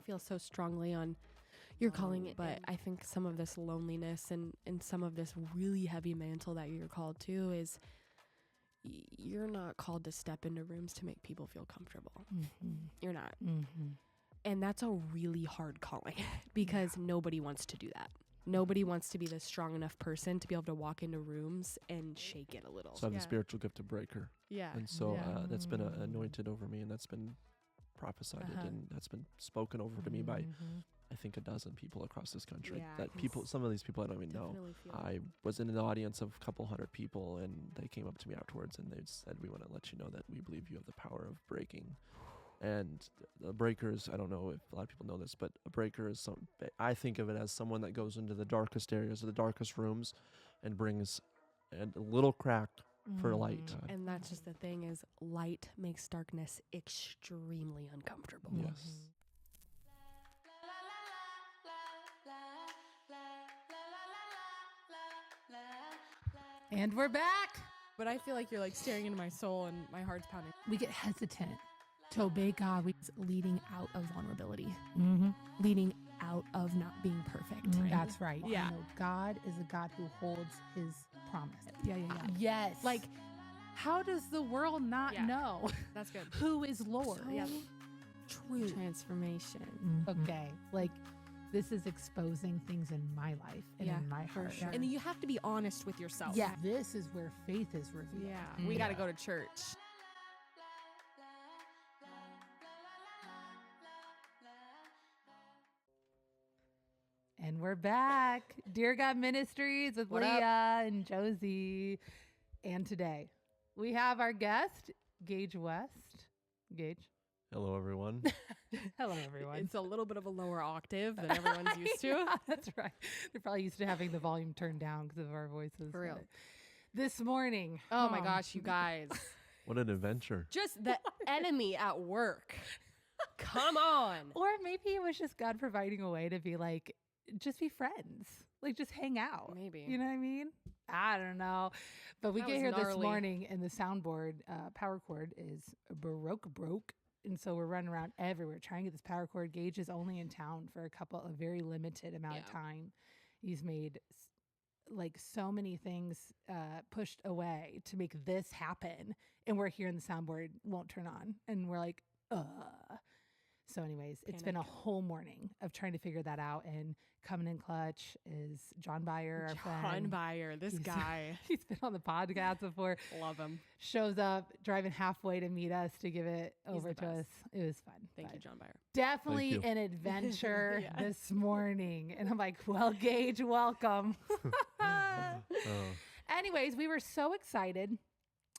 feel so strongly on your calling, but I think some of this loneliness and some of this really heavy mantle that you're called to is you're not called to step into rooms to make people feel comfortable. Mm-hmm. You're not. Mm-hmm. And that's a really hard calling because nobody wants to do that. Nobody wants to be the strong enough person to be able to walk into rooms and shake it a little. So I have the spiritual gift of breaker. Yeah. And so that's been anointed over me, and that's been prophesied and that's been spoken over to me by I think a dozen people across this country. Some of these people I don't even know. I was in an audience of a couple hundred people, and they came up to me afterwards and they said, we want to let you know that we believe you have the power of breaking. And the breakers, I don't know if a lot of people know this, but a breaker is I think of it as someone that goes into the darkest areas, the darkest rooms, and brings a little crack for light. And that's just the thing, is light makes darkness extremely uncomfortable. Yes. And we're back. But I feel like you're like staring into my soul and my heart's pounding. We get hesitant to obey God. We're leading out of vulnerability, leading out of not being perfect. Right. That's right. Yeah. You know, God is a God who holds his promise. Yeah. Yes. Like, how does the world not know That's good. who is Lord? True. Transformation. Okay. Like, this is exposing things in my life and in my heart. Sure. And you have to be honest with yourself. Yeah. This is where faith is revealed. Yeah. We got to go to church. And we're back. Dear God Ministries with Leah and Josie. And today we have our guest, Gage West. Gage. Hello, everyone. Hello, everyone. It's a little bit of a lower octave than everyone's used to. Yeah, that's right. They're probably used to having the volume turned down because of our voices. For real. This morning. Oh my gosh, you guys. What an adventure. Just the enemy at work. Come on. Or maybe it was just God providing a way to be like, just be friends. Like, just hang out. Maybe. You know what I mean? I don't know. But we get here this morning and the soundboard power cord is broke. And so we're running around everywhere trying to get this power cord. Gage is only in town for a very limited amount of time. He's made like so many things pushed away to make this happen. And we're here and the soundboard won't turn on. And we're like, So anyways, it's been a whole morning of trying to figure that out. And coming in clutch is John Byer, our friend. John Byer, this guy. He's been on the podcast before. Love him. Shows up, driving halfway to meet us to give it over to us. It was fun. Thank you, John Byer. Definitely an adventure this morning. And I'm like, well, Gage, welcome. Anyways, we were so excited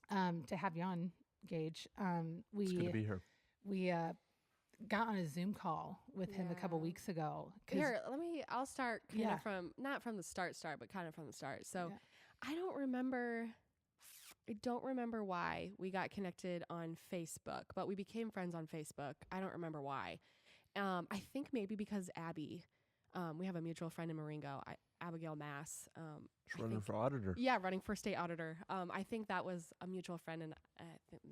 to have you on, Gage. It's good to be here. We got on a Zoom call with him a couple weeks ago. Here, I'll start kind of from, not from the start, but kind of from the start. So I don't remember why we got connected on Facebook, but we became friends on Facebook. I don't remember why. I think maybe because Abby, we have a mutual friend in Marengo, Abigail Mass. Running for auditor. Yeah, running for state auditor. I think that was a mutual friend, and I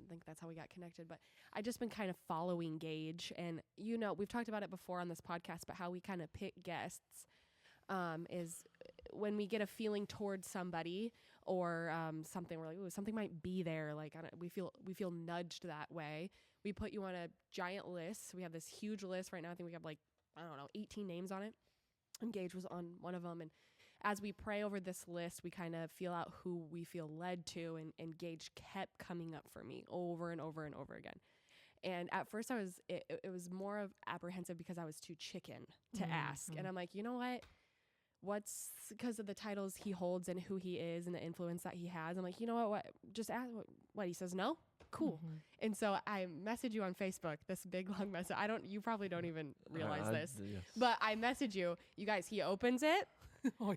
think that's how we got connected. But I just been kind of following Gage, and we've talked about it before on this podcast, but how we kind of pick guests is when we get a feeling towards somebody or something, we're like, ooh, something might be there. Like we feel nudged that way. We put you on a giant list. We have this huge list right now. I think we have 18 names on it. And Gage was on one of them. And as we pray over this list, we kind of feel out who we feel led to. And Gage kept coming up for me over and over and over again. And at first it was more of apprehensive because I was too chicken to ask. And I'm like, you know what? Because of the titles he holds and who he is and the influence that he has. I'm like, you know what? Just ask what he says. No? Cool. And so I message you on Facebook, this big long message. You probably don't even realize this, but I message you guys, he opens it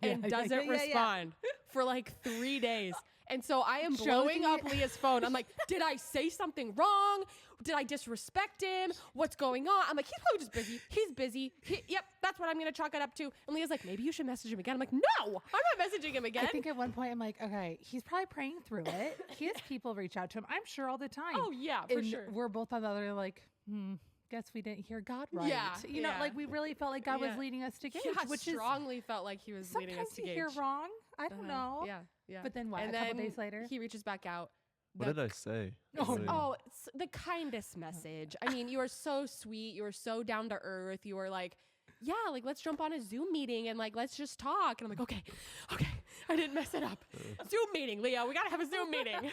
and doesn't respond for 3 days. And so I am blowing up Leah's phone. I'm like, did I say something wrong? Did I disrespect him? What's going on? I'm like, he's probably just busy. He's busy. Yep, that's what I'm going to chalk it up to. And Leah's like, maybe you should message him again. I'm like, no, I'm not messaging him again. I think at one point I'm like, okay, he's probably praying through it. He has people reach out to him, I'm sure, all the time. Oh, yeah, for sure. We're both on the other guess we didn't hear God right. Yeah, You know, like we really felt like God was leading us to Gage, which strongly felt like he was leading us to Gage. Sometimes you hear wrong. I don't know. Yeah. But then what? And a couple then days later, he reaches back out. What did I say? It's the kindest message. I mean, you are so sweet. You are so down to earth. You were like, yeah, like let's jump on a Zoom meeting and like let's just talk. And I'm like, okay, I didn't mess it up. Zoom meeting, Leo. We gotta have a Zoom meeting.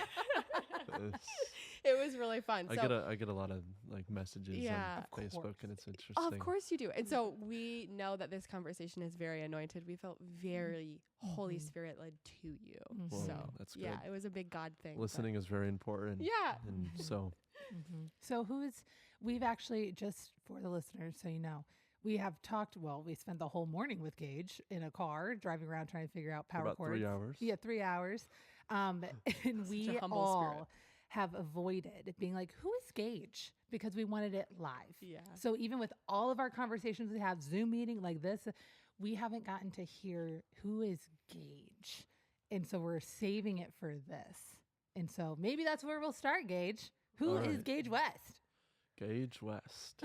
It was really fun. I get a lot of like messages on Facebook, and it's interesting. Of course you do. And so we know that this conversation is very anointed. We felt very Holy Spirit led to you. Well, so that's good. yeah, it was a big God thing. Listening is very important. Yeah. And so. So we've actually, just for the listeners, so you know, we have talked, we spent the whole morning with Gage in a car driving around trying to figure out power about cords. 3 hours. Yeah, 3 hours. And we all have avoided being like, who is Gage? Because we wanted it live. Yeah. So even with all of our conversations we have, Zoom meeting like this, we haven't gotten to hear who is Gage. And so we're saving it for this. And so maybe that's where we'll start, Gage. Who is Gage West? Gage West.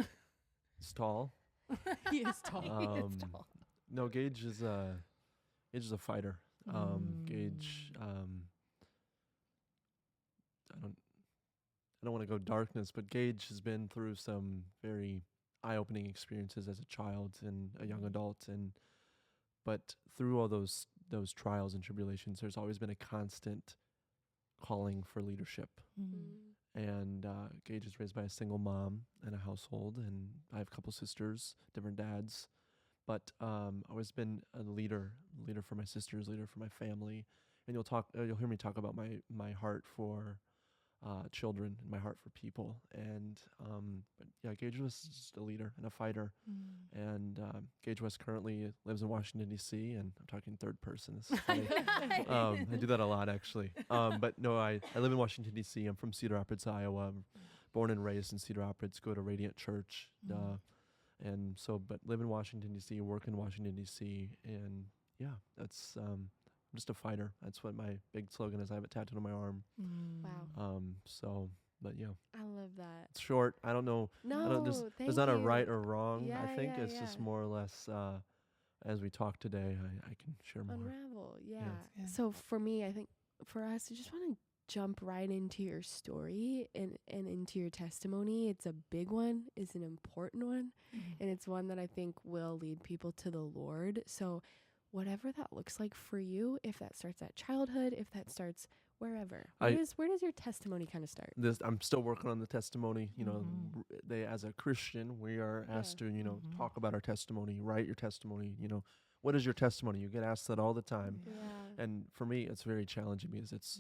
He's tall. He is tall. He is tall. No, Gage is a fighter. Gage, I don't want to go darkness, but Gage has been through some very eye-opening experiences as a child and a young adult, but through all those trials and tribulations, there's always been a constant calling for leadership. And Gage is raised by a single mom in a household, and I have a couple sisters, different dads. But I've always been a leader for my sisters, leader for my family. And you'll hear me talk about my heart for children and my heart for people. And but yeah, Gage was just a leader and a fighter. And Gage West currently lives in Washington, D.C., and I'm talking third person. This is funny. I do that a lot, actually. But no, I live in Washington, D.C. I'm from Cedar Rapids, Iowa. I'm born and raised in Cedar Rapids, go to Radiant Church. And so, but live in Washington, D.C., work in Washington, D.C., and yeah, that's, I'm just a fighter. That's what my big slogan is. I have it tattooed on my arm. Wow. So, but yeah. I love that. It's short. I don't know. No, there's not a right or wrong. Yeah, I think it's just more or less, as we talk today, I can share more. Unravel. Yeah. Yeah. So for me, I think for us, I just want to jump right into your story and into your testimony. It's a big one. It's an important one. And it's one that I think will lead people to the Lord. So whatever that looks like for you, if that starts at childhood, if that starts wherever, where does your testimony kind of start? I'm still working on the testimony. You know, as a Christian, we are asked to, talk about our testimony, write your testimony. What is your testimony? You get asked that all the time. Yeah. And for me, it's very challenging because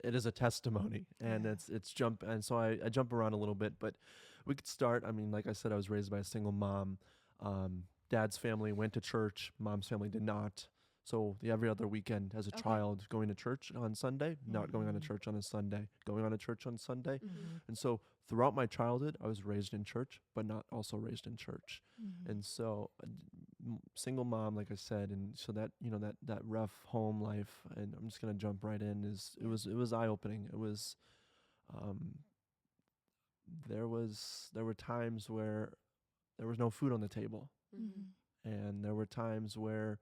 it is a testimony, and it's jump. And so I jump around a little bit, but we could start. I mean, like I said, I was raised by a single mom. Dad's family went to church. Mom's family did not. So every other weekend as a child, going to church on Sunday, not going on to church on a Sunday, going on to church on Sunday. And so throughout my childhood, I was raised in church, but not also raised in church. And so single mom, like I said, and so that, that rough home life, and I'm just going to jump right in, it was eye-opening. It was, there were times where there was no food on the table. And there were times where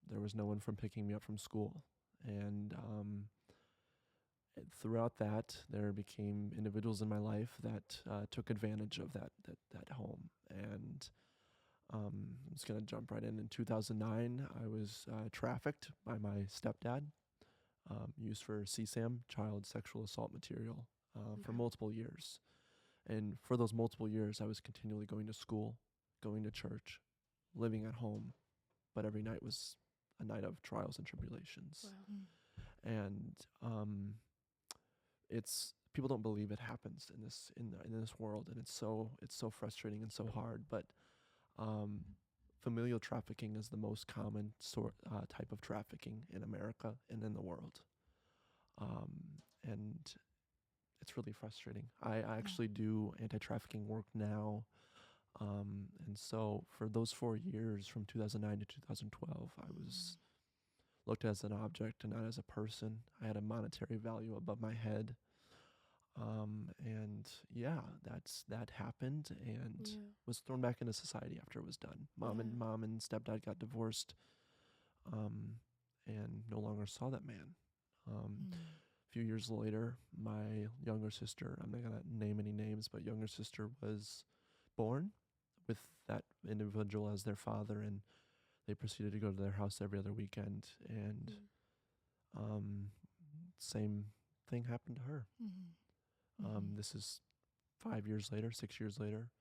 there was no one from picking me up from school. And throughout that, there became individuals in my life that took advantage of that home. And I'm just going to jump right in. In 2009, I was trafficked by my stepdad, used for CSAM, child sexual assault material, for multiple years. And for those multiple years, I was continually going to school, going to church, living at home, but every night was a night of trials and tribulations. Wow. And it's, people don't believe it happens in this world, and it's so frustrating and so hard. But familial trafficking is the most common type of trafficking in America and in the world. And it's really frustrating. I actually do anti-trafficking work now. And so for those 4 years, from 2009 to 2012, I was looked as an object and not as a person. I had a monetary value above my head. And yeah, that happened and was thrown back into society after it was done. Mom and stepdad got divorced, and no longer saw that man. A few years later, my younger sister, I'm not going to name any names, but younger sister was born with that individual as their father, and they proceeded to go to their house every other weekend, and same thing happened to her. This is 5 years later, 6 years later.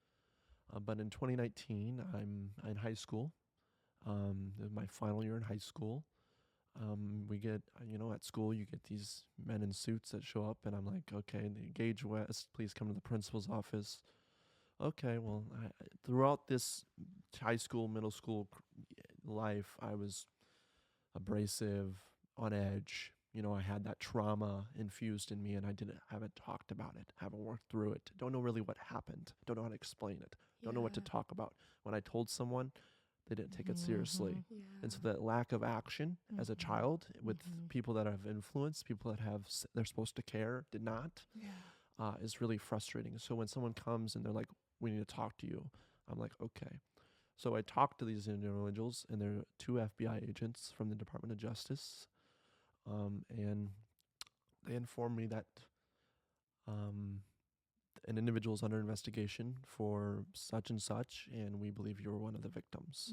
But in 2019, I'm in high school. My final year in high school. We get, at school, you get these men in suits that show up, and I'm like, okay, Gage West, please come to the principal's office. Okay, well, throughout this high school, middle school life, I was abrasive, on edge. I had that trauma infused in me, and I haven't talked about it, haven't worked through it, don't know really what happened, don't know how to explain it, don't know what to talk about. When I told someone, they didn't take it seriously. And so that lack of action as a child with people that have influence, people that they're supposed to care, did not, is really frustrating. So when someone comes and they're like, we need to talk to you, I'm like, okay. So I talked to these individuals, and they're 2 FBI agents from the Department of Justice. And they informed me that an individual is under investigation for such and such, and we believe you're one of the victims.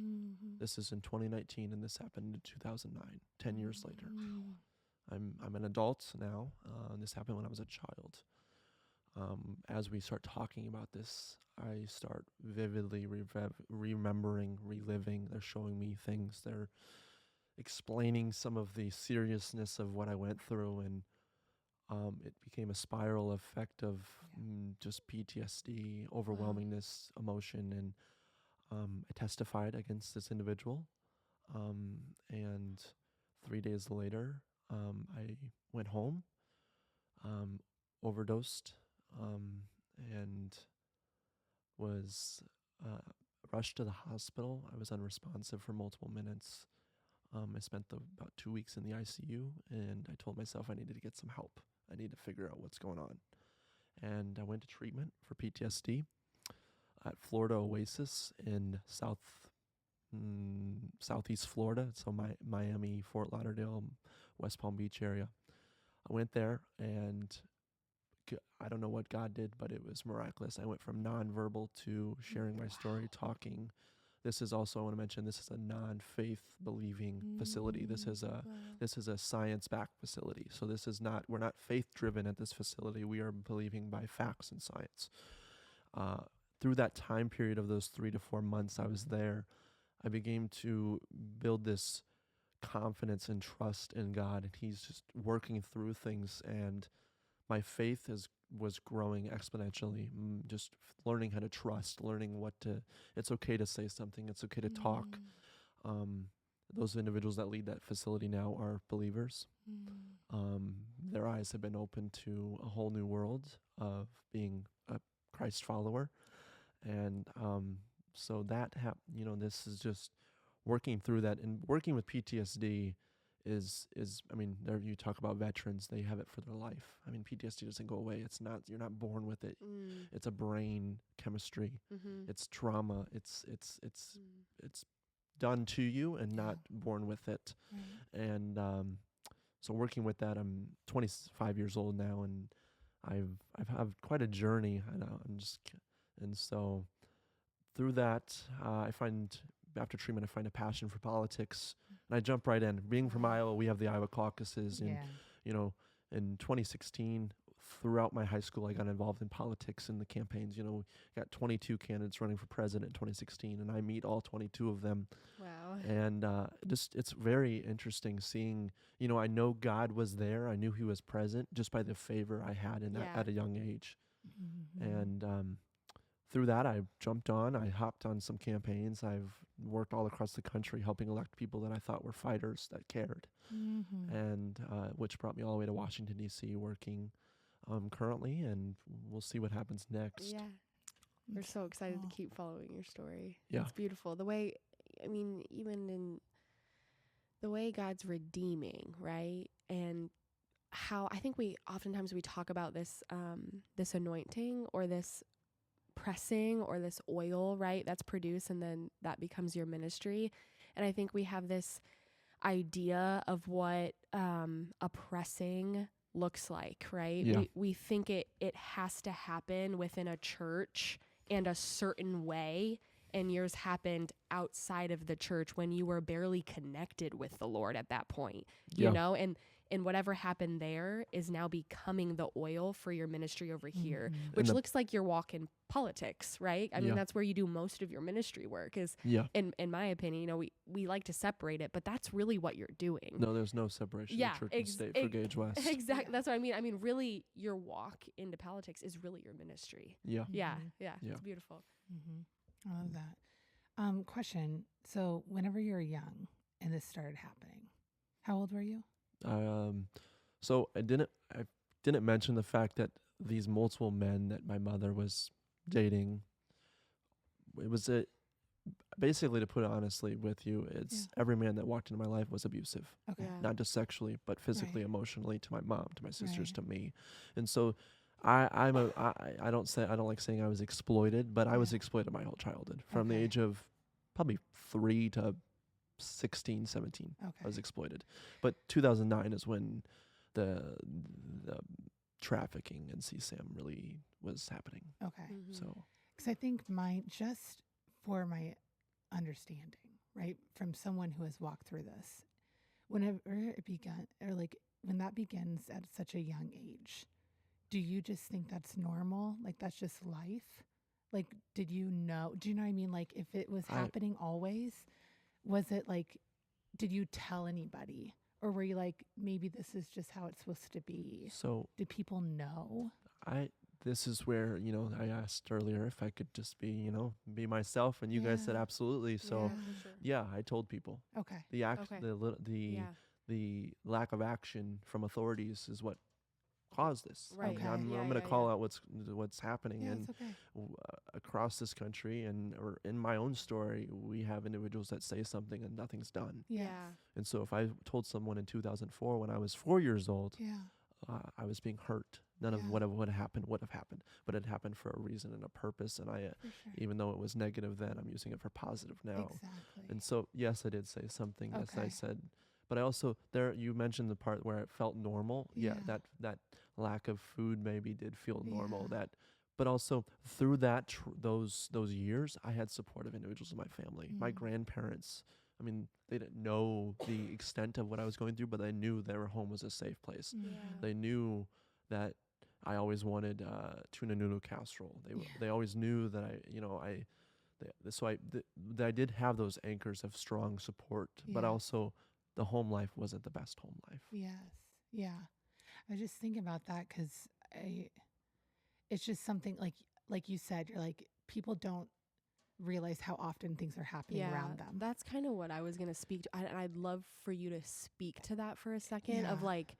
This is in 2019, and this happened in 2009, 10 years later. I'm an adult now, and this happened when I was a child. As we start talking about this, I start vividly remembering, reliving. They're showing me things. They're explaining some of the seriousness of what I went through, and it became a spiral effect of just PTSD, overwhelmingness, emotion, and I testified against this individual, and 3 days later, I went home, overdosed, and was rushed to the hospital. I was unresponsive for multiple minutes. I spent about 2 weeks in the ICU, and I told myself I needed to get some help. I need to figure out what's going on. And I went to treatment for PTSD at Florida Oasis in southeast Florida, so Miami, Fort Lauderdale, West Palm Beach area. I went there, and I don't know what God did, but it was miraculous. I went from nonverbal to sharing my story, talking. This is also, I want to mention, this is a non-faith believing facility. This is a science-backed facility. So this is not, we're not faith-driven at this facility. We are believing by facts and science. Through that time period of those 3 to 4 months I was there, I began to build this confidence and trust in God, and He's just working through things, and my faith was growing exponentially, just learning how to trust, learning it's okay to say something, it's okay to talk. Those individuals that lead that facility now are believers. Their eyes have been opened to a whole new world of being a Christ follower. And so that, this is just working through that, and working with PTSD is I mean, there you talk about veterans, they have it for their life. I mean, PTSD doesn't go away. It's not, you're not born with it. It's a brain chemistry. It's trauma. It's done to you and not born with it. And so working with that, I'm 25 years old now, and I've had quite a journey. And so through that, after treatment, I find a passion for politics, and I jump right in. Being from Iowa, we have the Iowa caucuses, and in 2016, throughout my high school, I got involved in politics and the campaigns. Got 22 candidates running for president in 2016, and I meet all 22 of them. Wow! And it's very interesting seeing. I know God was there. I knew He was present just by the favor I had in that at a young age, and through that, I hopped on some campaigns. I've worked all across the country helping elect people that I thought were fighters that cared, and which brought me all the way to Washington, D.C., working currently, and we'll see what happens next. Yeah. We're so excited to keep following your story. Yeah. It's beautiful. The way, even in the way God's redeeming, right? And how I think oftentimes we talk about this this anointing or this pressing or this oil, right? That's produced and then that becomes your ministry. And I think we have this idea of what a pressing looks like, right? Yeah. We think it has to happen within a church and a certain way. And yours happened outside of the church when you were barely connected with the Lord at that point, you know? And whatever happened there is now becoming the oil for your ministry over here, which looks like your walk in politics, right? I mean, that's where you do most of your ministry work is, in my opinion, you know, we like to separate it, but that's really what you're doing. No, there's no separation of church and state for Gage West. Exactly. That's what I mean. I mean, really, your walk into politics is really your ministry. Yeah. It's beautiful. I love that. Question. So whenever you were young and this started happening, how old were you? So I didn't mention the fact that these multiple men that my mother was dating, it was basically, to put it honestly with you, it's every man that walked into my life was abusive. Okay. Not just sexually, but physically, emotionally, to my mom, to my sisters, to me. And so I don't like saying I was exploited, but I was exploited my whole childhood from the age of probably 3 to 16, 17. I was exploited. But 2009 is when the trafficking in CSAM really was happening. Okay. So, because I think just for my understanding, right, from someone who has walked through this, whenever it began, or like when that begins at such a young age, do you just think that's normal? Like that's just life? Like, do you know what I mean? Like if it was happening always, was it like, did you tell anybody? Or were you like, maybe this is just how it's supposed to be? So did people know? This is where, I asked earlier if I could just be, be myself, and you guys said absolutely. So I told people. Okay. The lack of action from authorities is what caused this. Right. Okay. I'm going to call out what's happening, and across this country, or in my own story, we have individuals that say something and nothing's done. Yeah. And so if I told someone in 2004 when I was 4 years old, I was being hurt, none of what would have happened, but it happened for a reason and a purpose. And even though it was negative then, I'm using it for positive now. Exactly. And so, yes, I did say something, as I said, but I also, you mentioned the part where it felt normal. Yeah. That lack of food maybe did feel normal. But also through those years, I had supportive individuals in my family. My grandparents, I mean, they didn't know the extent of what I was going through, but they knew their home was a safe place. They knew that I always wanted tuna noodle casserole. They always knew that I did have those anchors of strong support, but also the home life wasn't the best home life. Yes. Yeah. I was just thinking about that because it's just something like you said, you're like, people don't realize how often things are happening around them. That's kind of what I was going to speak to. And I'd love for you to speak to that for a second of like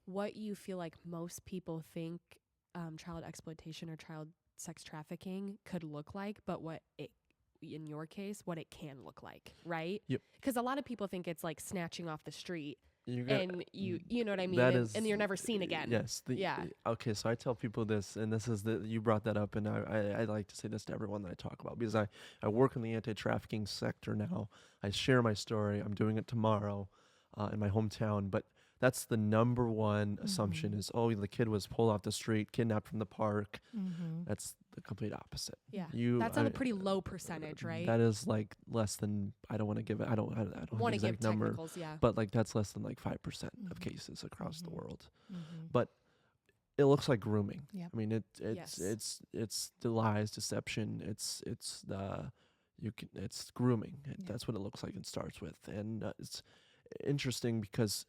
what you feel like most people think child exploitation or child sex trafficking could look like, but what it, in your case, what it can look like, right? Yep. Because a lot of people think it's like snatching off the street. You know what I mean? And you're never seen again. Yes. Okay, so I tell people this, and this is you brought that up, and I like to say this to everyone that I talk about, because I work in the anti-trafficking sector now. I share my story. I'm doing it tomorrow in my hometown, but that's the number one assumption is, the kid was pulled off the street, kidnapped from the park. That's the complete opposite. Yeah. That's on a pretty low percentage, right? That is like less than, I don't want to give it, I don't want to give number, technicals, but like that's less than like 5% of cases across the world. But it looks like grooming. Yep. I mean, it's the lies, deception. It's grooming. That's what it looks like. It starts with, and it's interesting because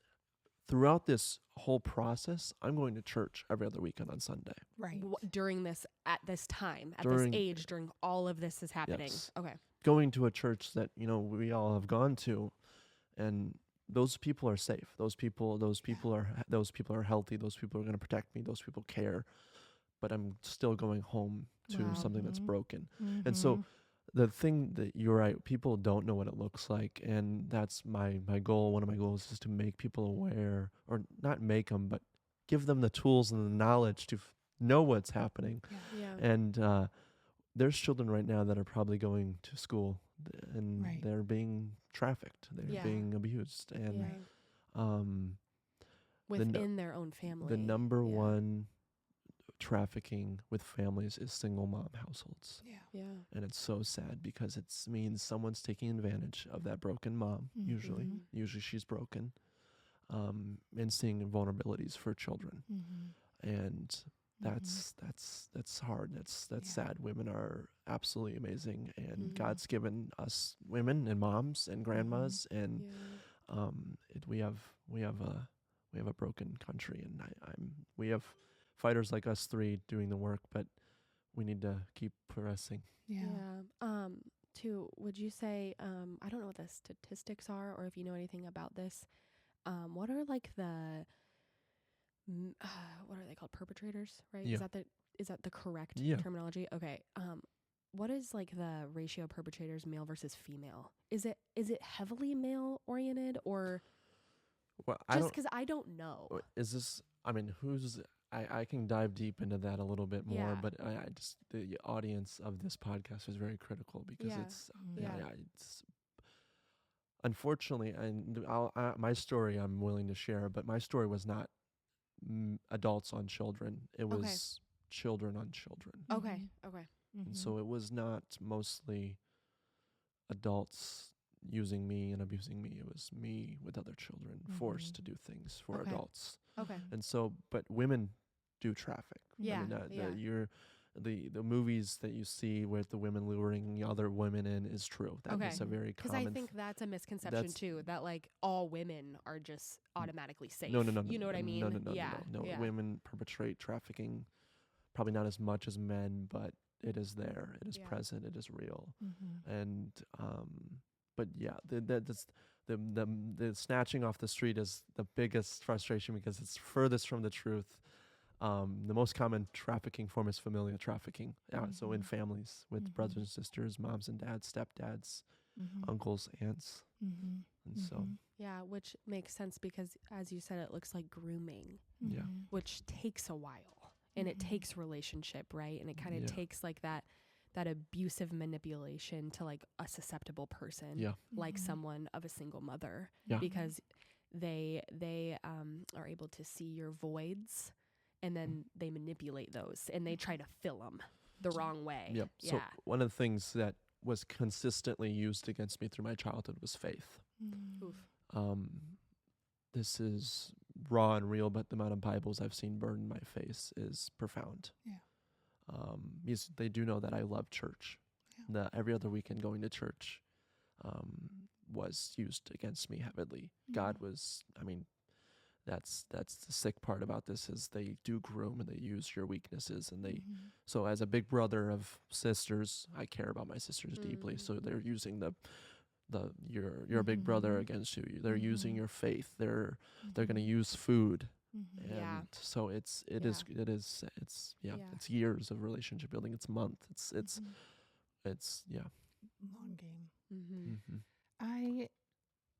throughout this whole process, I'm going to church every other weekend on Sunday. Right. During this, at this time, at this age, during all of this is happening. Yes. Okay. Going to a church that, we all have gone to, and those people are safe. Those people are healthy. Those people are going to protect me. Those people care. But I'm still going home to something that's broken. And so the thing that you're right, people don't know what it looks like, and that's my goal. One of my goals is to make people aware, or not make them, but give them the tools and the knowledge to know what's happening. And there's children right now that are probably going to school and they're being trafficked, they're being abused, and within their own family. The number one trafficking with families is single mom households. And it's so sad because it means someone's taking advantage of that broken mom. Usually she's broken, and seeing vulnerabilities for children. And that's hard. That's sad. Women are absolutely amazing, and God's given us women and moms and grandmas, and we have a broken country, and we have fighters like us three doing the work, but we need to keep progressing. Would you say, I don't know what the statistics are, or if you know anything about this, what are like what are they called? Perpetrators, right? Yeah. Is that the correct terminology? Okay. What is like the ratio of perpetrators, male versus female? Is it heavily male oriented, or just because I don't know? Is this? I mean, I can dive deep into that a little bit more, but I just, the audience of this podcast is very critical because it's unfortunately, and my story I'm willing to share, but my story was not adults on children. It was children on children. Okay. And so it was not mostly adults using me and abusing me. It was me with other children forced to do things for adults. And so, but women do traffic. The movies that you see with the women luring other women in is true. That is a very common. Because I think that's a misconception too. That like all women are just automatically safe. No. You know what I mean? No. Women perpetrate trafficking, probably not as much as men, but it is there. It is present. It is real. And but the snatching off the street is the biggest frustration because it's furthest from the truth. The most common trafficking form is familial trafficking. So in families with brothers and sisters, moms and dads, stepdads, uncles, aunts. And so. Yeah, which makes sense because, as you said, it looks like grooming. Which takes a while. And it takes relationship, right? And it kind of takes like that abusive manipulation to like a susceptible person, like someone of a single mother, because they are able to see your voids. And then they manipulate those and they try to fill them the wrong way. So one of the things that was consistently used against me through my childhood was faith. This is raw and real, but the amount of Bibles I've seen burned in my face is profound. Because they do know that I love church. Every other weekend going to church was used against me heavily. God was, that's the sick part about this is they do groom and they use your weaknesses, and so as a big brother of sisters, I care about my sisters deeply. So they're using your big brother against you. They're using your faith. They're going to use food. And so it's years of relationship building. It's month. It's long game.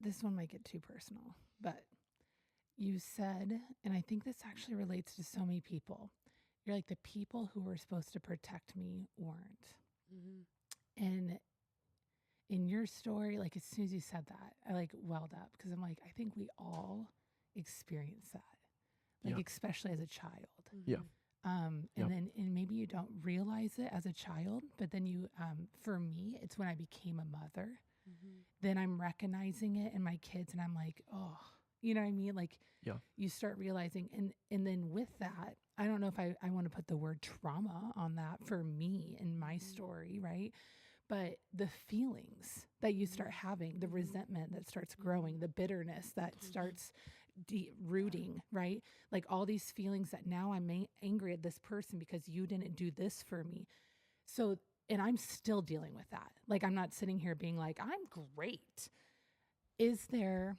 This one might get too personal, but you said, and I think this actually relates to so many people, you're like, the people who were supposed to protect me weren't. And in your story, like as soon as you said that, I like welled up because I'm like, I think we all experience that, like especially as a child. And maybe you don't realize it as a child, but then you, for me, it's when I became a mother, then I'm recognizing it in my kids, and I'm like, oh. You know what I mean? Like, you start realizing, and then with that, I don't know if I want to put the word trauma on that for me in my story, right? But the feelings that you start having, the resentment that starts growing, the bitterness that starts rooting, right? Like all these feelings that now I'm angry at this person because you didn't do this for me. So, and I'm still dealing with that. Like, I'm not sitting here being like, I'm great. Is there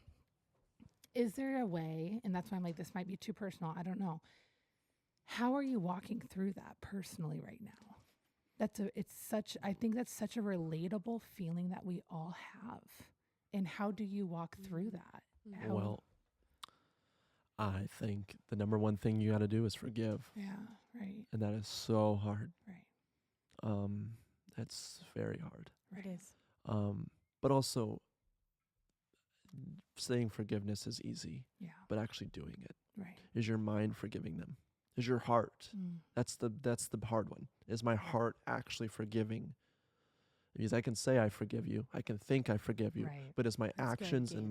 a way, and that's why I'm like, this might be too personal, I don't know. How are you walking through that personally right now? I think that's such a relatable feeling that we all have. And how do you walk through that? I think the number one thing you got to do is forgive. Yeah, right. And that is so hard. Right. That's very hard. Right. It is. But also saying forgiveness is easy, Yeah. but actually doing it. Right. Is your mind forgiving them? Is your heart? That's the hard one. Is my heart actually forgiving? Because I can say I forgive you, I can think I forgive you, Right. but is my That's actions good,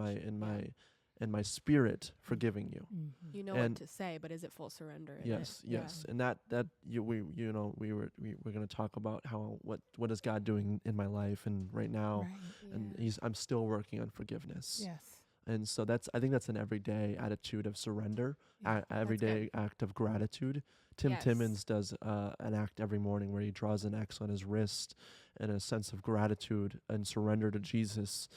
and my spirit forgiving you? Mm-hmm. You know And what to say, but is it full surrender? in Yes, it? yes, and that we're going to talk about how what is God doing in my life and right now, Right. and I'm still working on forgiveness. Yes. And so I think that's an everyday attitude of surrender, Yeah, everyday act of gratitude. Tim Yes. Timmons does an act every morning where he draws an X on his wrist and a sense of gratitude and surrender to Jesus.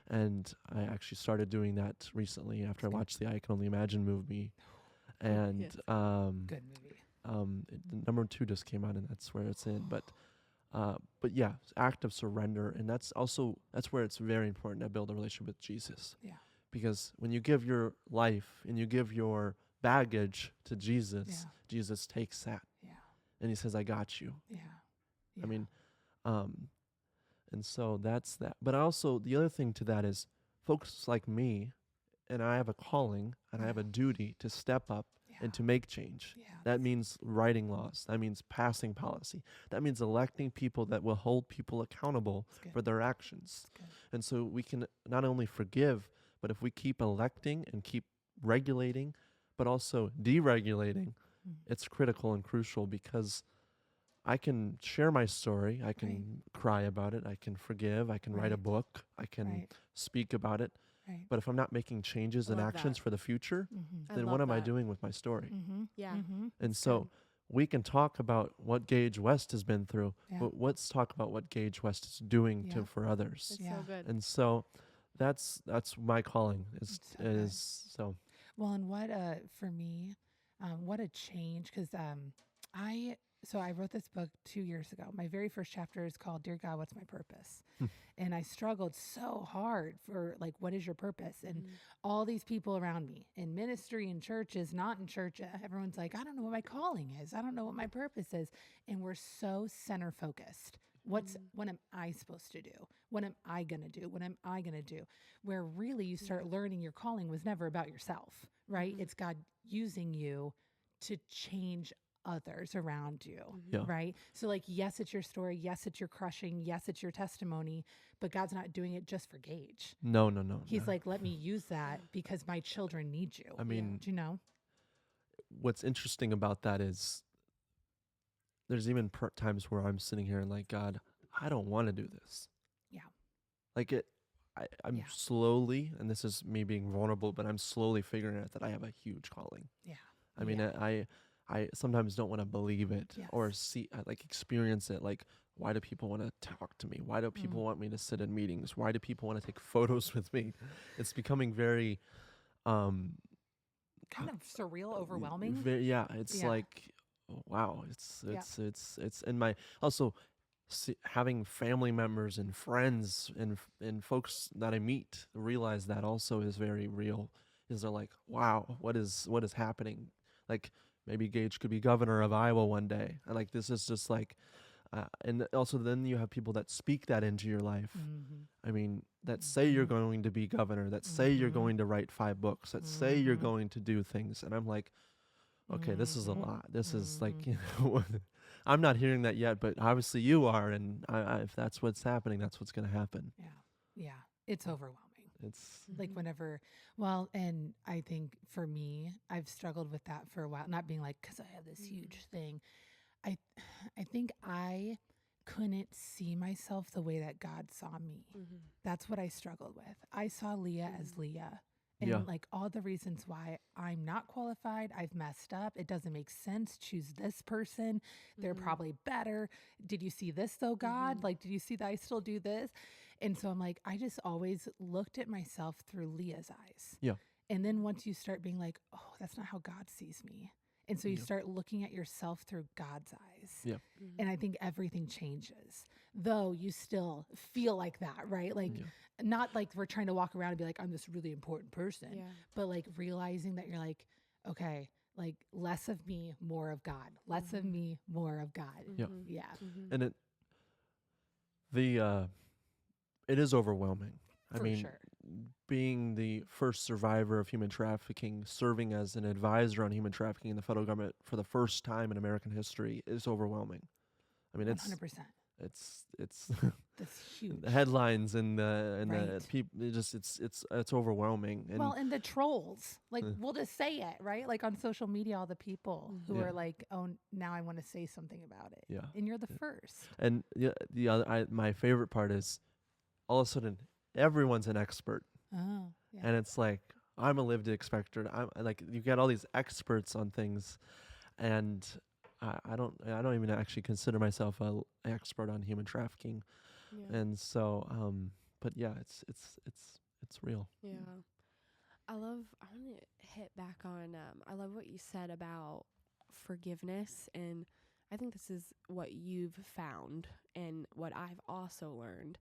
And I actually started doing that recently after I watched the I Can Only Imagine movie. And Yes. Good movie. the number 2 just came out, and that's where it's in. But yeah, act of surrender, and that's where it's very important to build a relationship with Jesus. Yeah. Because when you give your life and you give your baggage to Jesus, Yeah. Jesus takes that Yeah. and he says, I got you. Yeah. I mean, and so that's that. But also the other thing to that is folks like me, and I have a calling and I have a duty to step up and to make change. Yeah. That means writing laws. That means passing policy. That means electing people that will hold people accountable for their actions. And so we can not only forgive, but if we keep electing and keep regulating, but also deregulating, it's critical and crucial, because I can share my story. I can cry about it. I can forgive. I can write a book. I can speak about it. Right. But if I'm not making changes and actions for the future, then what am I doing with my story? Yeah. And so we can talk about what Gage West has been through, but let's talk about what Gage West is doing for others. It's so good. And so that's my calling so. Well, and what for me, what a change, because I wrote this book 2 years ago. My very first chapter is called "Dear God, What's My Purpose?" And I struggled so hard for what is your purpose? And all these people around me in ministry, in churches, not in church, everyone's like, I don't know what my calling is. I don't know what my purpose is. And we're so center focused. What am I supposed to do? What am I going to do? What am I going to do? Where really you start learning your calling was never about yourself, right? It's God using you to change others around you, right? So yes, it's your story. Yes, it's your crushing. Yes, it's your testimony, but God's not doing it just for Gage. No. He's like, let me use that because my children need you. I mean, do you know? What's interesting about that is there's even times where I'm sitting here and God, I don't want to do this. Yeah. I'm slowly, and this is me being vulnerable, but I'm slowly figuring out that I have a huge calling. Yeah. I mean, I sometimes don't want to believe it or see, experience it. Why do people want to talk to me? Why do people want me to sit in meetings? Why do people want to take photos with me? It's becoming very, kind of surreal, overwhelming. It's wow. It's and my also having family members and friends and folks that I meet realize that also is very real. Is they're like, wow, what is happening? Maybe Gage could be governor of Iowa one day. And this is just and also then you have people that speak that into your life. I mean, that say you're going to be governor, that say you're going to write 5 books, that say you're going to do things. And I'm like, okay, this is a lot. This is I'm not hearing that yet, but obviously you are. And if that's what's happening, that's what's going to happen. Yeah. Yeah. It's overwhelming. It's whenever, and I think for me, I've struggled with that for a while, not being because I have this huge thing. I think I couldn't see myself the way that God saw me. That's what I struggled with. I saw Leah as Leah. And all the reasons why I'm not qualified, I've messed up. It doesn't make sense. Choose this person. They're probably better. Did you see this though, God? Did you see that I still do this? And so I'm I just always looked at myself through Leah's eyes. Yeah. And then once you start being oh, that's not how God sees me. And so you start looking at yourself through God's eyes. Yeah. And I think everything changes, though you still feel like that, right? Not we're trying to walk around and be I'm this really important person, but realizing that you're okay, like less of me, more of God. Less of me, more of God. Yeah. Yeah. And it is overwhelming. I mean, sure. being the first survivor of human trafficking, serving as an advisor on human trafficking in the federal government for the first time in American history is overwhelming. I mean, 100%. It's That's huge. the headlines and the Right. people. It's overwhelming. And well, and the trolls, like we'll just say it, right? Like on social media, all the people who are like, "Oh, now I want to say something about it." Yeah. And you're the first. And the other, my favorite part is, all of a sudden, everyone's an expert. Oh, yeah. And it's like, I'm a lived expector. I'm like, you get all these experts on things, and I don't even actually consider myself an expert on human trafficking. Yeah. And so, but yeah, it's real. Yeah. I want to hit back on, I love what you said about forgiveness. And I think this is what you've found and what I've also learned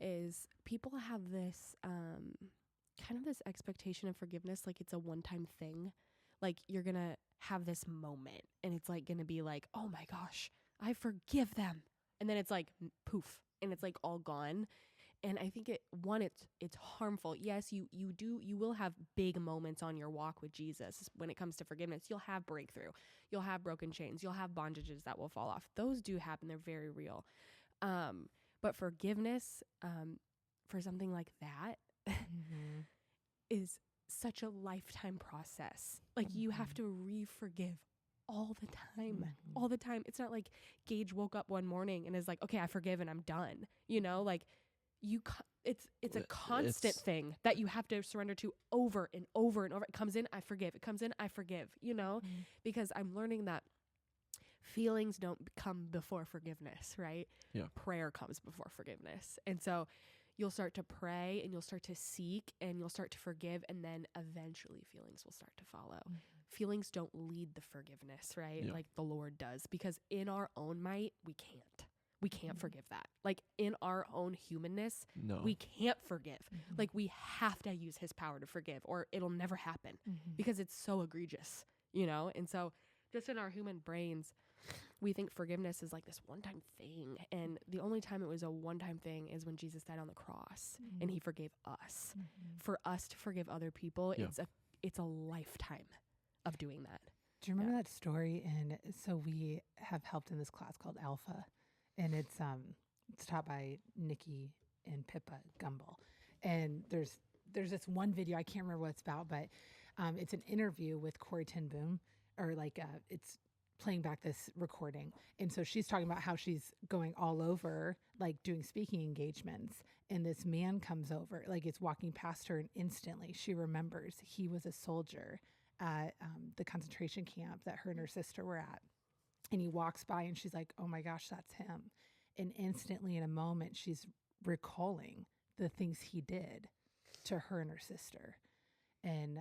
is people have this, kind of this expectation of forgiveness. Like it's a one-time thing. Like you're going to have this moment and it's like going to be like, oh my gosh, I forgive them. And then it's like poof and it's like all gone. And I think it's harmful. Yes, you will have big moments on your walk with Jesus when it comes to forgiveness. You'll have breakthrough. You'll have broken chains. You'll have bondages that will fall off. Those do happen. They're very real. But forgiveness, for something like that is such a lifetime process. Like you have to re-forgive all the time. It's not like Gage woke up one morning and is like, okay, I forgive and I'm done. You know, like it's a constant thing that you have to surrender to over and over and over. It comes in, I forgive. It comes in, I forgive, you know, because I'm learning that feelings don't come before forgiveness, right? Yeah. Prayer comes before forgiveness. And so you'll start to pray and you'll start to seek and you'll start to forgive. And then eventually feelings will start to follow. Feelings don't lead the forgiveness, right? Yeah. Like the Lord does, because in our own might, we can't forgive that. Like in our own humanness, we can't forgive. Like we have to use his power to forgive or it'll never happen because it's so egregious, you know? And so just in our human brains, we think forgiveness is like this one-time thing. And the only time it was a one-time thing is when Jesus died on the cross and he forgave us. For us to forgive other people, it's a lifetime of doing that. Do you remember that story? And so we have helped in this class called Alpha, and it's taught by Nikki and Pippa Gumbel. And there's this one video, I can't remember what it's about, but it's an interview with Corrie ten Boom, or like it's playing back this recording. And so she's talking about how she's going all over, like doing speaking engagements. And this man comes over, like it's walking past her, and instantly she remembers he was a soldier at the concentration camp that her and her sister were at. And he walks by and she's like, oh my gosh, that's him. And instantly in a moment, she's recalling the things he did to her and her sister. And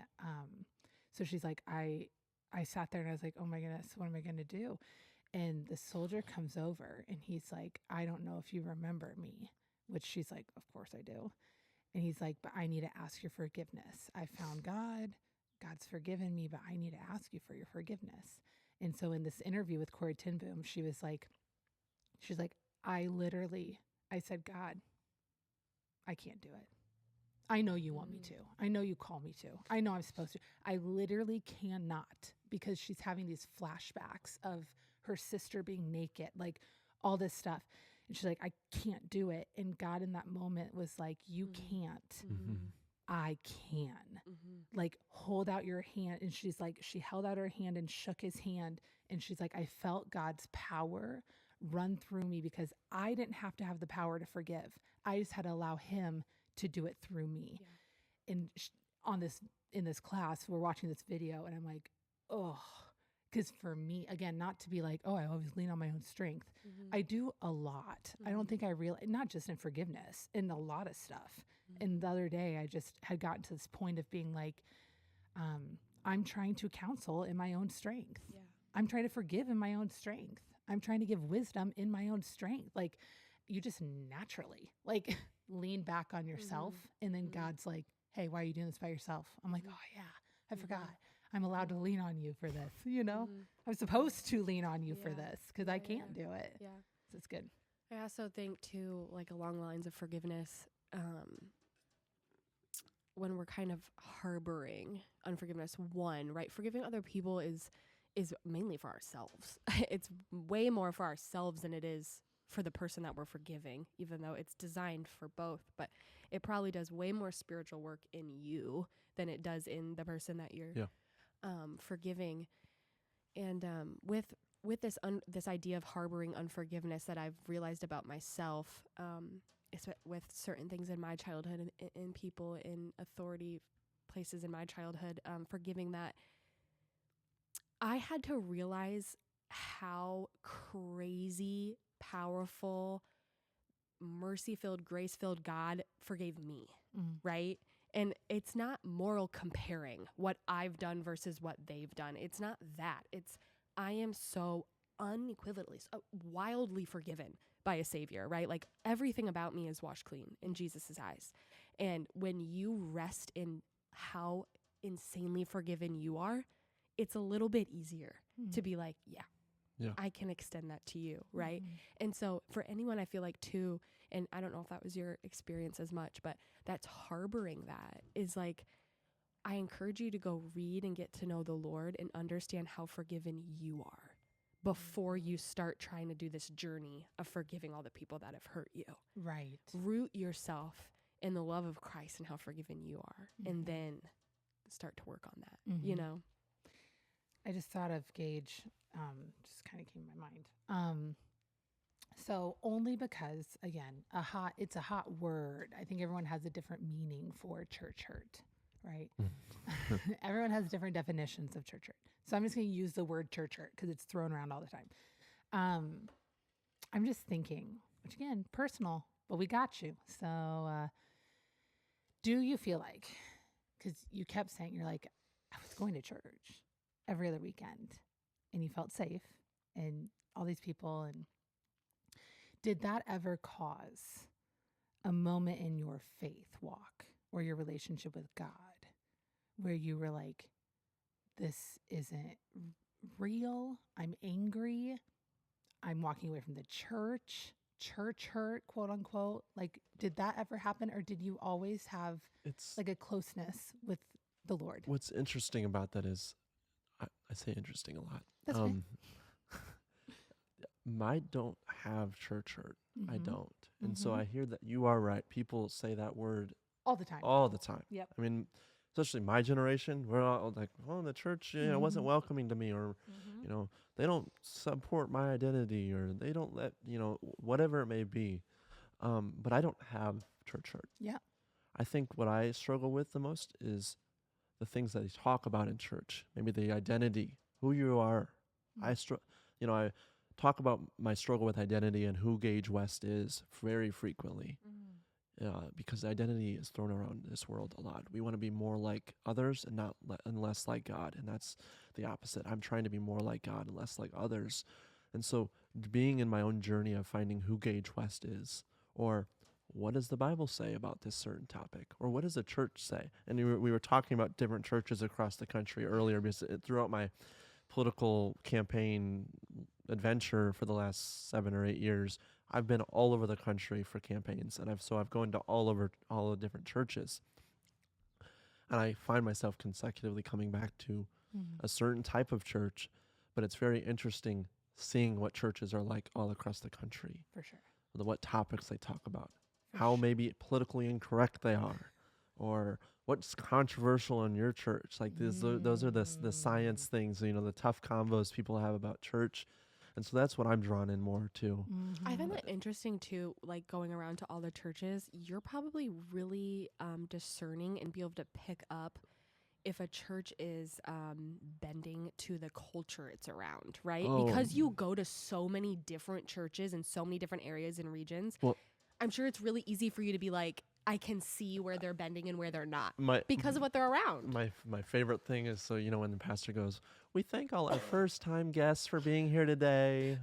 so she's like, I sat there and I was like, oh my goodness, what am I going to do? And the soldier comes over and he's like, I don't know if you remember me, which she's like, of course I do. And he's like, but I need to ask your forgiveness. I found God. God's forgiven me, but I need to ask you for your forgiveness. And so in this interview with Corrie ten Boom, she's like, I said, God, I can't do it. I know you want me to. I know you call me to. I know I'm supposed to. I literally cannot, because she's having these flashbacks of her sister being naked, like all this stuff. And she's like, I can't do it. And God in that moment was like, you can't. I can. Like, hold out your hand. And she's like, she held out her hand and shook his hand. And she's like, I felt God's power run through me because I didn't have to have the power to forgive. I just had to allow him to do it through me. Yeah. And in this class, we're watching this video and I'm like, oh, because for me, again, not to be like, oh, I always lean on my own strength. I do a lot. I don't think I realize, not just in forgiveness, in a lot of stuff. And the other day, I just had gotten to this point of being like, I'm trying to counsel in my own strength. Yeah. I'm trying to forgive in my own strength. I'm trying to give wisdom in my own strength. Like, you just naturally, like, lean back on yourself. And then God's like, hey, why are you doing this by yourself? I'm like, oh, yeah, I forgot. I'm allowed to lean on you for this, you know? I'm supposed to lean on you for this because I can't do it. Yeah. So it's good. I also think too, like along the lines of forgiveness, when we're kind of harboring unforgiveness, right? Forgiving other people is mainly for ourselves. It's way more for ourselves than it is for the person that we're forgiving, even though it's designed for both. But it probably does way more spiritual work in you than it does in the person that you're forgiving. And with this idea of harboring unforgiveness that I've realized about myself, with certain things in my childhood and in people in authority places in my childhood, forgiving that, I had to realize how crazy, powerful, mercy-filled, grace-filled God forgave me, right? And it's not moral comparing what I've done versus what they've done. It's not that. It's I am so unequivocally, so wildly forgiven by a Savior, right? Like everything about me is washed clean in Jesus's eyes. And when you rest in how insanely forgiven you are, it's a little bit easier to be like, yeah, I can extend that to you, right? And so for anyone, I feel like too, and I don't know if that was your experience as much, but that's harboring that is like, I encourage you to go read and get to know the Lord and understand how forgiven you are before you start trying to do this journey of forgiving all the people that have hurt you. Right. Root yourself in the love of Christ and how forgiven you are, and then start to work on that, you know? I just thought of Gage, just kind of came to my mind. So only because, again, it's a hot word. I think everyone has a different meaning for church hurt, right? Everyone has different definitions of church hurt. So I'm just going to use the word church hurt because it's thrown around all the time. I'm just thinking, which again, personal, but we got you. So do you feel like, because you kept saying, you're like, I was going to church every other weekend and you felt safe and all these people, and did that ever cause a moment in your faith walk or your relationship with God where you were like, this isn't real, I'm angry, I'm walking away from the church hurt, quote unquote? Like, did that ever happen, or did you always have like a closeness with the Lord? What's interesting about that is, I say interesting a lot. That's right. I don't have church hurt. I don't. And so I hear that you are right. People say that word all the time. Yep. I mean, especially my generation, we're all like, oh, the church, wasn't welcoming to me, or, they don't support my identity, or they don't let, whatever it may be. But I don't have church hurt. Yeah. I think what I struggle with the most is the things that they talk about in church, maybe the identity, who you are. I talk about my struggle with identity and who Gage West is very frequently, because identity is thrown around this world a lot. We want to be more like others and and less like God, and that's the opposite. I'm trying to be more like God and less like others. And so being in my own journey of finding who Gage West is, or what does the Bible say about this certain topic, or what does the church say? And we were talking about different churches across the country earlier, because throughout my political campaign adventure for the last 7 or 8 years, I've been all over the country for campaigns, and I've gone to all the different churches, and I find myself consecutively coming back to a certain type of church. But it's very interesting seeing what churches are like all across the country. For sure. What topics they talk about, how maybe politically incorrect they are, or what's controversial in your church. Like those are the science things, the tough combos people have about church. And so that's what I'm drawn in more to. I find that interesting too, like going around to all the churches, you're probably really discerning and be able to pick up if a church is bending to the culture it's around, right? Oh. Because you go to so many different churches in so many different areas and regions. Well, I'm sure it's really easy for you to be like, I can see where they're bending and where they're not because of what they're around. My favorite thing is, so, when the pastor goes, we thank all our first-time guests for being here today.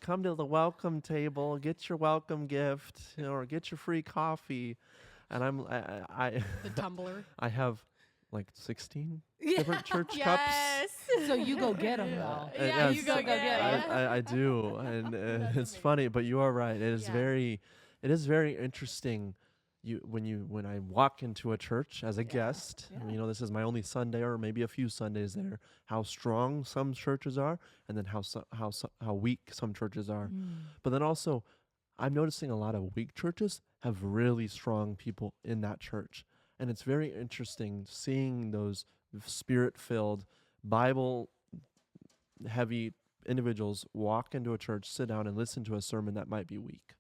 Come to the welcome table, get your welcome gift, or get your free coffee. And I the tumbler. I have like 16 different church cups. So you go get them though. Yeah, you go get them. I do, and it's funny, but you are right. It is very interesting. When I walk into a church as a guest, this is my only Sunday or maybe a few Sundays there. How strong some churches are, and then how weak some churches are. But then also, I'm noticing a lot of weak churches have really strong people in that church. And it's very interesting seeing those spirit-filled, Bible-heavy individuals walk into a church, sit down, and listen to a sermon that might be weak.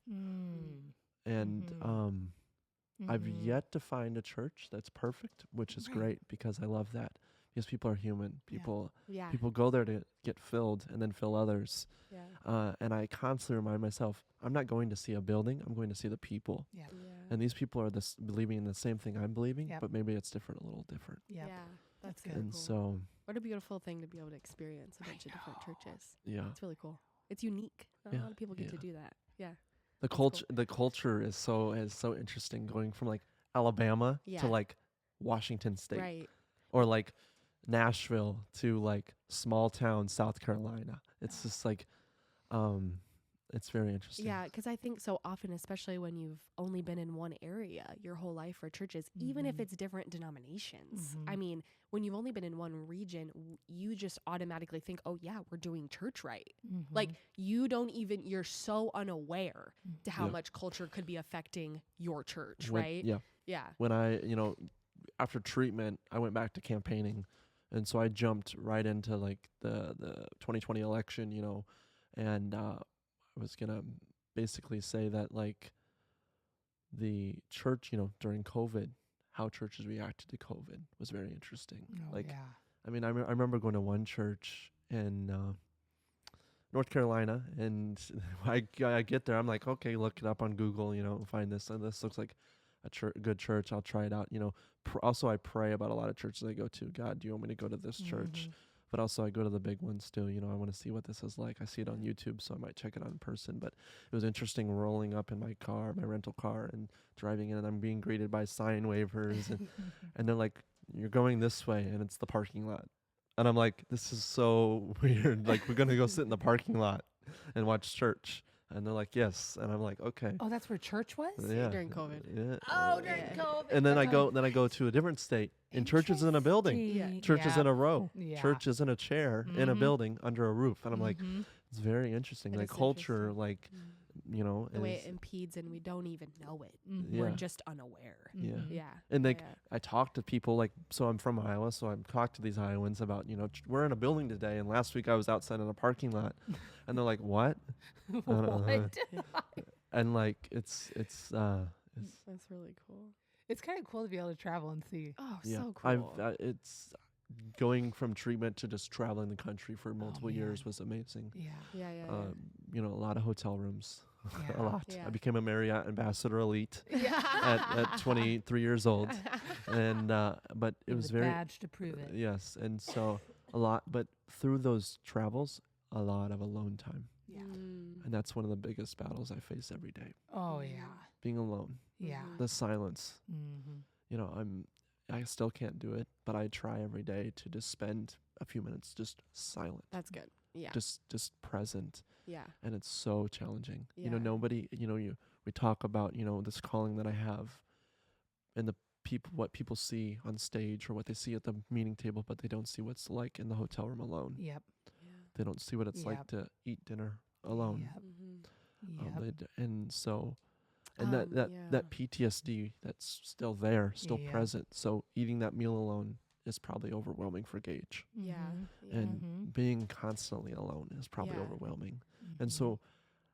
And I've yet to find a church that's perfect, which is great because I love that. Because people are human. People go there to get filled and then fill others. And I constantly remind myself, I'm not going to see a building. I'm going to see the people. And these people are believing in the same thing I'm believing, but maybe it's a little different. That's good. And cool. so, what a beautiful thing to be able to experience a bunch of different churches. Yeah, it's really cool. It's unique. Not a lot of people get to do that. The culture is so interesting, going from like Alabama to like Washington State, right, or like Nashville to like small town South Carolina. It's just like, it's very interesting. Yeah, because I think so often, especially when you've only been in one area your whole life for churches, even if it's different denominations. I mean, when you've only been in one region, you just automatically think, oh yeah, we're doing church right. Like you're so unaware to how much culture could be affecting your church, right? Yeah. When I, after treatment, I went back to campaigning. And so I jumped right into like the 2020 election, and I was going to basically say that like the church, during COVID, how churches reacted to COVID was very interesting. I mean, I remember going to one church in North Carolina, and I get there, I'm like, okay, look it up on Google, find this, and this looks like a good church. I'll try it out. Also I pray about a lot of churches I go to. God, do you want me to go to this church? But also I go to the big ones too. I want to see what this is like. I see it on YouTube, so I might check it out in person. But it was interesting rolling up in my rental car, and driving in, and I'm being greeted by sign waivers, and they're like, "You're going this way," and it's the parking lot. And I'm like, "This is so weird. Like, we're gonna go sit in the parking lot and watch church." And they're like, yes. And I'm like, okay. Oh, that's where church was? Yeah. During COVID. Yeah. Oh, during COVID. And then I go to a different state, and church is in a building. Church is in a row. Church is in a chair in a building under a roof. And I'm like, it's very interesting. Like culture, like, the way it impedes, and we don't even know it. We're just unaware. Yeah. And like, I talk to people, like, so I'm from Iowa, so I've talked to these Iowans about, we're in a building today, and last week I was outside in a parking lot, and they're like, what? What? And like, it's that's really cool. It's kind of cool to be able to travel and see. Oh, so cool. It's going from treatment to just traveling the country for multiple years was amazing. Yeah. A lot of hotel rooms. A lot. I became a Marriott Ambassador Elite at 23 years old, and but it was very badge to prove it. Yes, and so a lot, but through those travels, a lot of alone time. And that's one of the biggest battles I face every day. Oh yeah, being alone. Yeah, the silence. I still can't do it, but I try every day to just spend a few minutes just silent. That's good. Yeah. Just present. Yeah. And it's so challenging. Yeah. Nobody, we talk about, this calling that I have, and what people see on stage or what they see at the meeting table, but they don't see what's like in the hotel room alone. Yep. Yeah. They don't see what it's like to eat dinner alone. And so, and that PTSD that's still there, still present. So eating that meal alone is probably overwhelming for Gage. Yeah. And being constantly alone is probably overwhelming. And so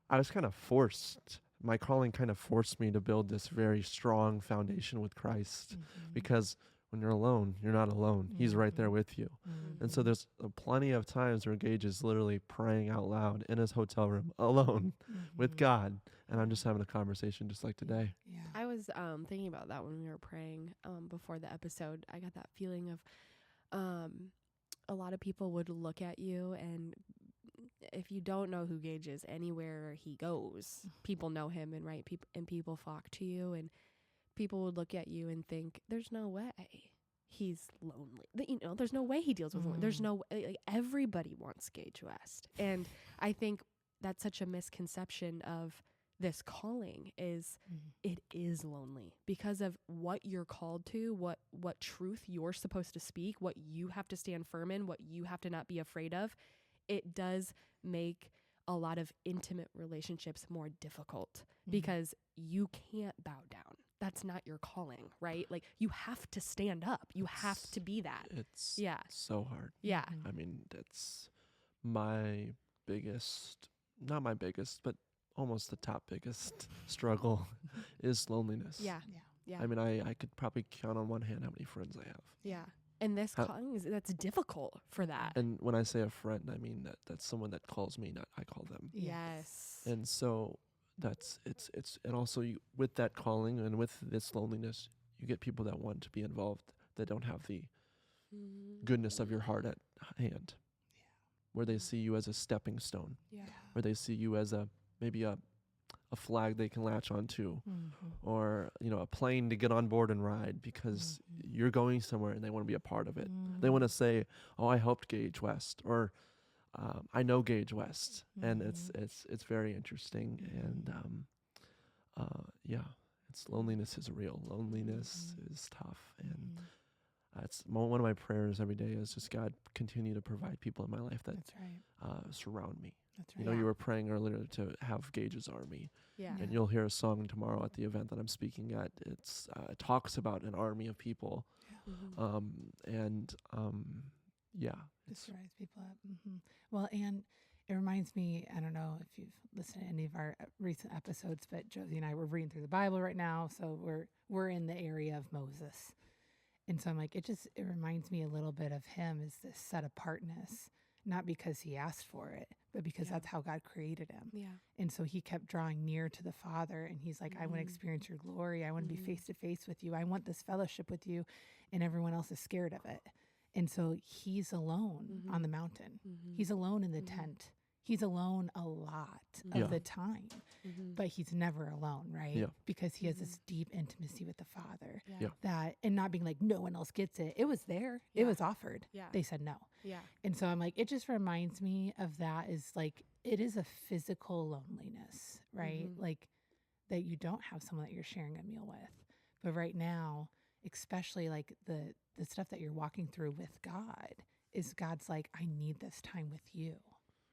I was kind of forced, my calling kind of forced me to build this very strong foundation with Christ, because when you're alone, you're not alone. He's right there with you. And so there's plenty of times where Gage is literally praying out loud in his hotel room alone with God. And I'm just having a conversation just like today. Yeah. I was thinking about that when we were praying before the episode. I got that feeling of a lot of people would look at you, and if you don't know who Gage is, anywhere he goes, people know him, and people flock to you, and people would look at you and think, there's no way he's lonely. There's no way he deals with lonely. There's no way, everybody wants Gage West. And I think that's such a misconception of this calling is it is lonely because of what you're called to, what truth you're supposed to speak, what you have to stand firm in, what you have to not be afraid of. It does make a lot of intimate relationships more difficult because you can't bow down. That's not your calling, right? Like you have to stand up. You have to be that. It's so hard. Yeah. I mean, that's my biggest, not my biggest, but almost the top biggest struggle is loneliness. Yeah. I mean, I could probably count on one hand how many friends I have. Yeah. And this calling that's difficult for that. And when I say a friend, I mean that's someone that calls me, not I call them. Yes. And so it's and also with that calling and with this loneliness, you get people that want to be involved that don't have the goodness of your heart at hand. Yeah. Where they see you as a stepping stone. Yeah. Where they see you as maybe a flag they can latch onto, or a plane to get on board and ride because you're going somewhere and they want to be a part of it. They want to say, "Oh, I helped Gage West," or "I know Gage West," and it's very interesting. And it's loneliness is real. Loneliness is tough, and it's one of my prayers every day is just God continue to provide people in my life that surround me. That's right. You were praying earlier to have Gage's army. Yeah. And you'll hear a song tomorrow at the event that I'm speaking at. It talks about an army of people. Yeah. This rise people up. Well, and it reminds me, I don't know if you've listened to any of our recent episodes, but Josie and I were reading through the Bible right now. So we're in the area of Moses. And so I'm like, it reminds me a little bit of him as this set apartness. Not because he asked for it, but because that's how God created him. Yeah. And so he kept drawing near to the Father. And he's like, I want to experience your glory. I want to be face to face with you. I want this fellowship with you. And everyone else is scared of it. And so he's alone on the mountain. He's alone in the tent. He's alone a lot of the time, but he's never alone, right? Yeah. Because he has this deep intimacy with the Father and not being like, no one else gets it. It was there. Yeah. It was offered. Yeah. They said no. Yeah. And so I'm like, it just reminds me of that is like, it is a physical loneliness, right? Like that you don't have someone that you're sharing a meal with. But right now, especially like the stuff that you're walking through with God is God's like, I need this time with you.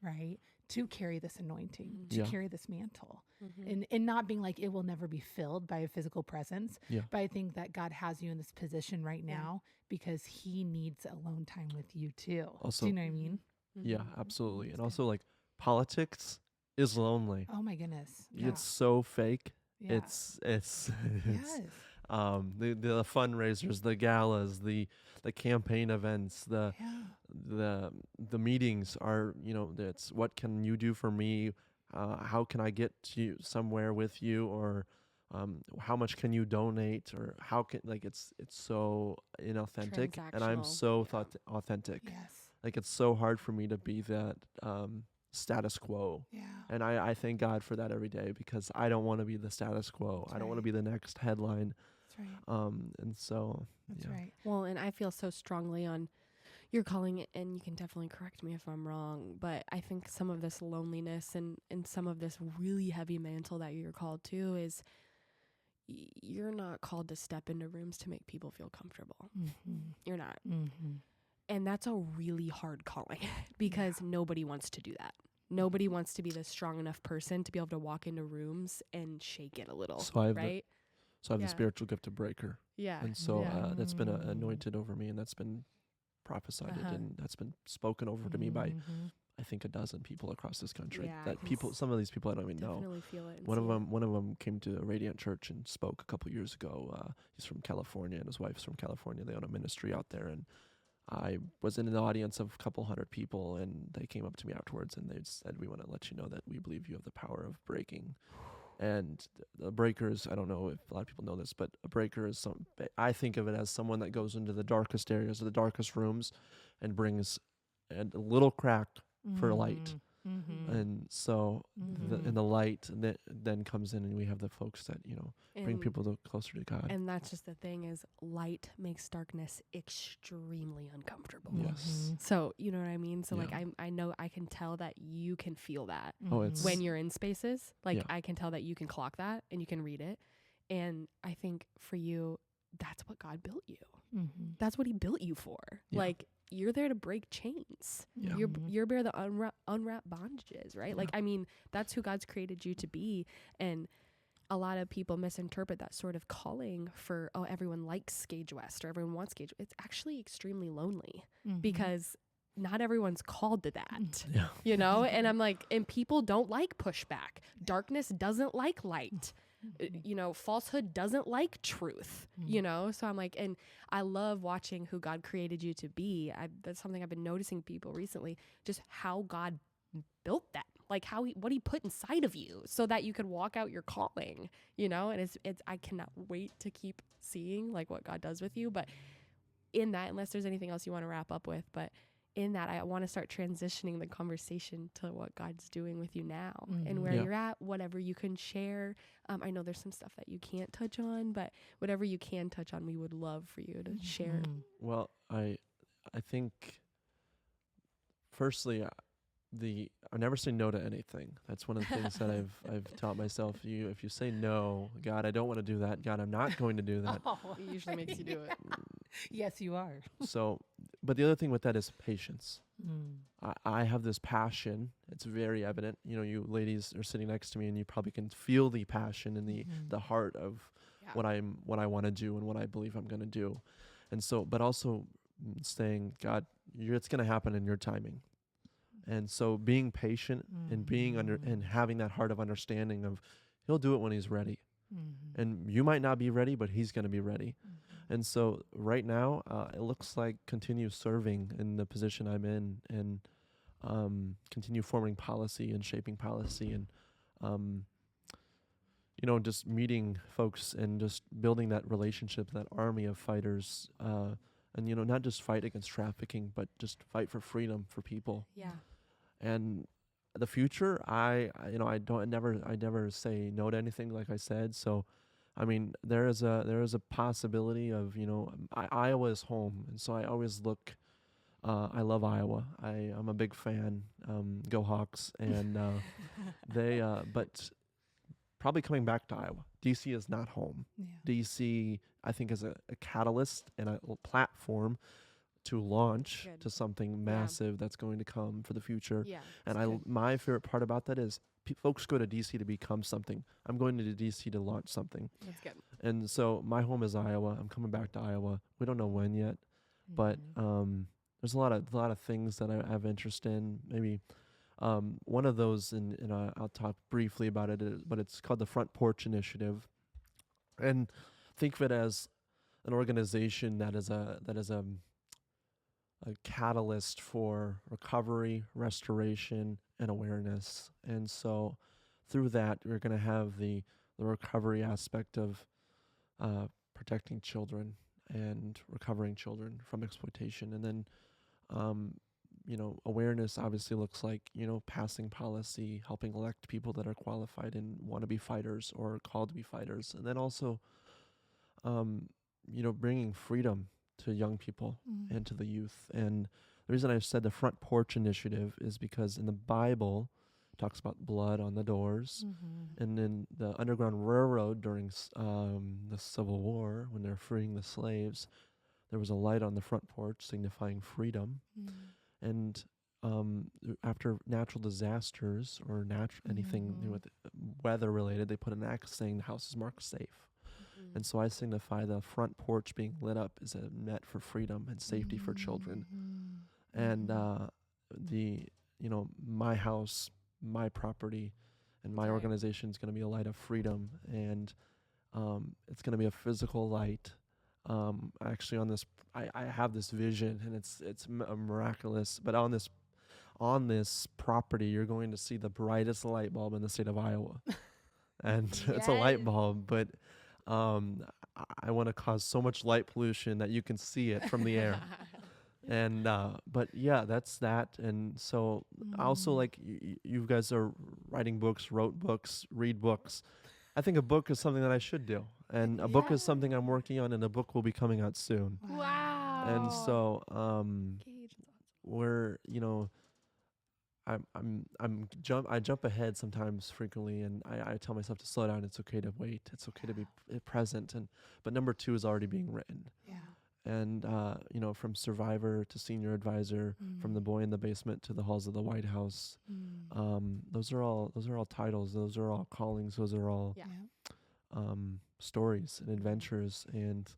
Right? To carry this anointing, to carry this mantle. And not being like it will never be filled by a physical presence. Yeah. But I think that God has you in this position right now because he needs alone time with you too. Also, do you know what I mean? Yeah, absolutely. And also like politics is lonely. Oh my goodness. Yeah. It's so fake. Yeah. It's yes. The fundraisers, the galas, the campaign events, the meetings are, it's what can you do for me? How can I get to somewhere with you? Or how much can you donate? Or how can, like, it's so inauthentic, and I'm so authentic. Yes. Like, it's so hard for me to be that status quo. Yeah. And I thank God for that every day because I don't want to be the status quo. That's I don't want to be the next headline. Right. And so that's right. Well, and I feel so strongly on your calling, and you can definitely correct me if I'm wrong, but I think some of this loneliness and some of this really heavy mantle that you're called to is you're not called to step into rooms to make people feel comfortable. You're not. And that's a really hard calling because nobody wants to do that. Nobody wants to be the strong enough person to be able to walk into rooms and shake it a little, right? So I have the spiritual gift of breaker. Yeah. And so that's been anointed over me, and that's been prophesied and that's been spoken over to me by, I think, a dozen people across this country. Some of these people I don't even know. Feel it one of them came to a Radiant Church and spoke a couple years ago. He's from California, and his wife's from California. They own a ministry out there, and I was in an audience of a couple hundred people, and they came up to me afterwards and they said, we want to let you know that we believe you have the power of breaking. And the breakers, I don't know if a lot of people know this, but a breaker is I think of it as someone that goes into the darkest areas, or the darkest rooms, and brings a little crack for light. And so and the light then comes in, and we have the folks that, bring people closer to God. And that's just the thing, is light makes darkness extremely uncomfortable. Yes. So, you know what I mean? So like, I know I can tell that you can feel that when you're in spaces. Like I can tell that you can clock that and you can read it. And I think for you, that's what God built you. That's what he built you for. Like, you're there to break chains. You're there to unwrap bondages, right? Like, I mean, that's who God's created you to be. And a lot of people misinterpret that sort of calling for, everyone likes Gage West or everyone wants Gage. It's actually extremely lonely because not everyone's called to that, And I'm like, and people don't like pushback. Darkness doesn't like light. Falsehood doesn't like truth, So I'm like, and I love watching who God created you to be. That's something I've been noticing people recently, just how God built that, like what he put inside of you so that you could walk out your calling, and it's, I cannot wait to keep seeing like what God does with you. But in that, unless there's anything else you want to wrap up with, but in that, I want to start transitioning the conversation to what God's doing with you now and where you're at, whatever you can share. I know there's some stuff that you can't touch on, but whatever you can touch on, we would love for you to share. Well, I think, firstly, I never say no to anything. That's one of the things that I've taught myself. If you say no, God, I don't want to do that. God, I'm not going to do that. It usually makes you do it. Yes, you are. So, but the other thing with that is patience. I have this passion. It's very evident. You ladies are sitting next to me, and you probably can feel the passion and the heart of what I want to do and what I believe I'm going to do. And so, but also saying, God, it's going to happen in your timing. And so being patient and being and having that heart of understanding of he'll do it when he's ready. And you might not be ready, but he's going to be ready. And so right now, it looks like continue serving in the position I'm in, and continue forming policy and shaping policy, and just meeting folks and just building that relationship, that army of fighters, and not just fight against trafficking, but just fight for freedom for people. Yeah. And the future, I never say no to anything, like I said. So, I mean, there is a possibility of, Iowa is home, and so I always look. I love Iowa. I'm a big fan. Go Hawks! And but probably coming back to Iowa. DC is not home. Yeah. DC, I think, is a catalyst and a platform to launch to something massive that's going to come for the future. Yeah, and my favorite part about that is folks go to DC to become something. I'm going to DC to launch something. That's good. And so my home is Iowa. I'm coming back to Iowa. We don't know when yet, but there's a lot of things that I have interest in. Maybe one of those, and I'll talk briefly about it, but it's called the Front Porch Initiative, and think of it as an organization that is a catalyst for recovery, restoration, and awareness. And so through that, we're going to have the recovery aspect of protecting children and recovering children from exploitation. And then, awareness obviously looks like, passing policy, helping elect people that are qualified and want to be fighters or called to be fighters. And then also, bringing freedom to young people and to the youth. And the reason I said the Front Porch Initiative is because in the Bible, it talks about blood on the doors. And in the Underground Railroad during the Civil War, when they're freeing the slaves, there was a light on the front porch signifying freedom. And after natural disasters or anything with weather related, they put an X saying the house is marked safe. And so I signify the front porch being lit up as a net for freedom and safety for children. And my house, my property, and my organization is going to be a light of freedom. And it's going to be a physical light. Actually, on this, I have this vision, and it's miraculous. But on this property, you're going to see the brightest light bulb in the state of Iowa. And it's a light bulb, but I want to cause so much light pollution that you can see it from the air. And but yeah, that's that. And so also like you guys are writing books, wrote books, read books. I think a book is something that I should do, and a book is something I'm working on, and a book will be coming out soon. Wow. And so Gage, that's awesome. we're I jump ahead sometimes frequently, and I tell myself to slow down. It's okay to wait. It's okay to be present. But number 2 is already being written. Yeah. And from survivor to senior advisor, from the boy in the basement to the halls of the White House, those are all titles. Those are all callings. Those are all stories and adventures. And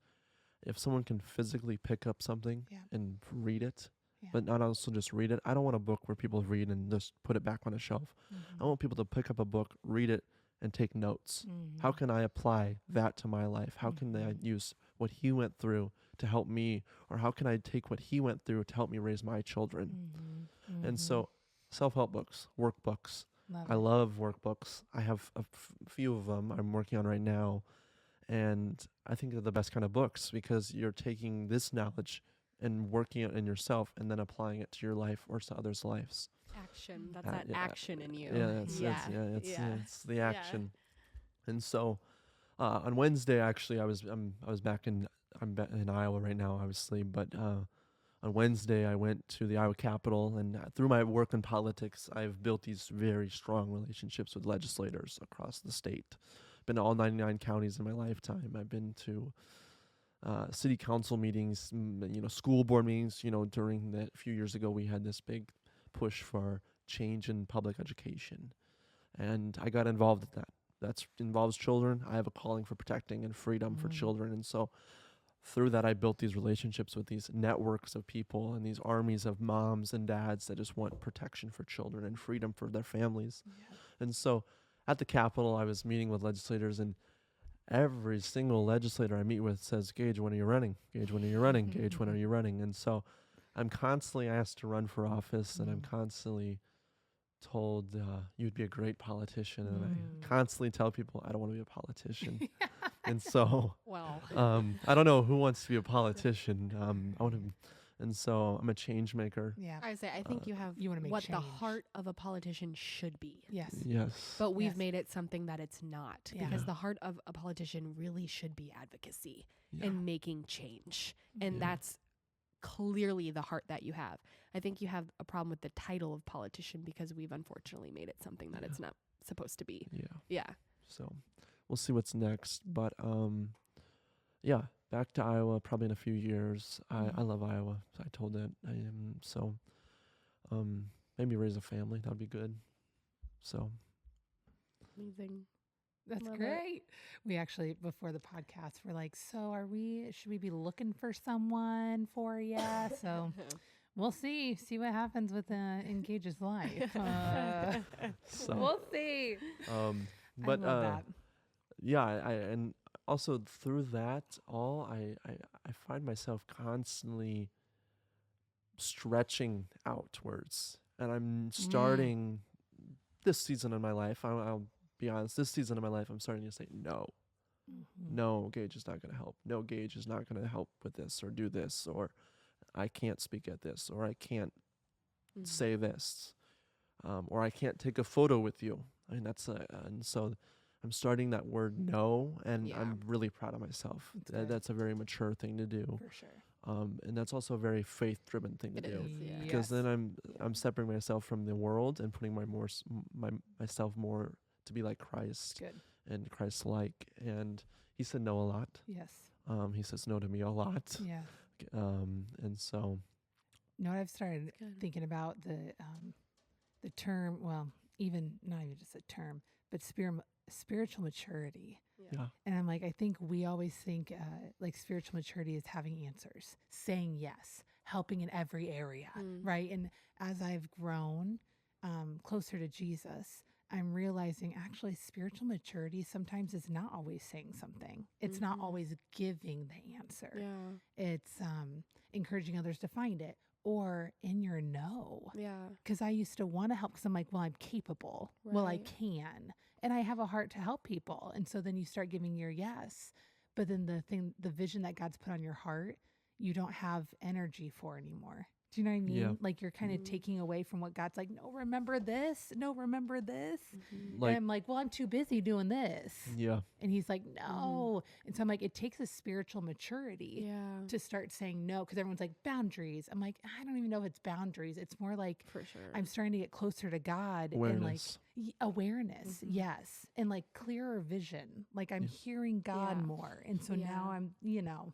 if someone can physically pick up something and read it, but not also just read it. I don't want a book where people read and just put it back on a shelf. I want people to pick up a book, read it, and take notes. How can I apply that to my life? How can I use what he went through to help me? Or how can I take what he went through to help me raise my children? And so self-help books, workbooks. I love workbooks. I have a few of them I'm working on right now. And I think they're the best kind of books because you're taking this knowledge and working it in yourself and then applying it to your life or to others' lives. Action. That's action in you. It's the action. And so on Wednesday, actually, I'm back in Iowa right now, obviously, but on Wednesday I went to the Iowa Capitol, and through my work in politics, I've built these very strong relationships with legislators across the state. Been to all 99 counties in my lifetime. I've been to city council meetings, school board meetings. During a few years ago, we had this big push for change in public education, and I got involved in that. That involves children. I have a calling for protecting and freedom for children, and so through that, I built these relationships with these networks of people and these armies of moms and dads that just want protection for children and freedom for their families. And so at the Capitol, I was meeting with legislators, and every single legislator I meet with says, Gage, when are you running? Gage, when are you running? Gage, when are you running? And so I'm constantly asked to run for office, and I'm constantly told you'd be a great politician. And I constantly tell people I don't want to be a politician. And so I don't know who wants to be a politician. And so I'm a change maker. Yeah. I think you have what change. The heart of a politician should be. Yes. But we've made it something that it's not, because the heart of a politician really should be advocacy and making change. And that's clearly the heart that you have. I think you have a problem with the title of politician because we've unfortunately made it something that it's not supposed to be. Yeah. So we'll see what's next. But back to Iowa probably in a few years. I love Iowa. I told that. So maybe raise a family. That would be good. So amazing. That's great. We actually, before the podcast, we're like, so should we be looking for someone for you? So we'll see what happens with Gage's life. So we'll see. But I love that. and also through that I find myself constantly stretching outwards, and I'm starting this season in my life. I'll be honest, this season of my life, I'm starting to say no. No, Gage is not going to help. No, Gage is not going to help with this or do this, or I can't speak at this, or I can't say this, or I can't take a photo with you. I mean, and so I'm starting that word no, and I'm really proud of myself. That's a very mature thing to do. For sure. And that's also a very faith-driven thing to do. Because then I'm separating myself from the world and putting myself more to be like Christ and Christ-like. And he said no a lot. Yes. He says no to me a lot. Yeah. And so. You know what I've started thinking about the term, well, not even just a term, but spiritual maturity. Yeah. And I'm like, I think we always think like spiritual maturity is having answers, saying yes, helping in every area, right? And as I've grown closer to Jesus, I'm realizing actually spiritual maturity sometimes is not always saying something. It's not always giving the answer. Yeah. It's encouraging others to find it, or in your no. Yeah. Because I used to want to help because I'm like, well, I'm capable. Right. Well, I can. And I have a heart to help people. And so then you start giving your yes. But then the vision that God's put on your heart, you don't have energy for anymore. Do you know what I mean? Yeah. Like you're kind of taking away from what God's like, no, remember this. No, remember this. Like, and I'm like, well, I'm too busy doing this. Yeah. And he's like, no. And so I'm like, it takes a spiritual maturity Yeah. to start saying no. Cause everyone's like boundaries. I'm like, I don't even know if it's boundaries. It's more like For sure. I'm starting to get closer to God Awareness. and like awareness. Yes. And like clearer vision. Like I'm hearing God more. And so now I'm, you know,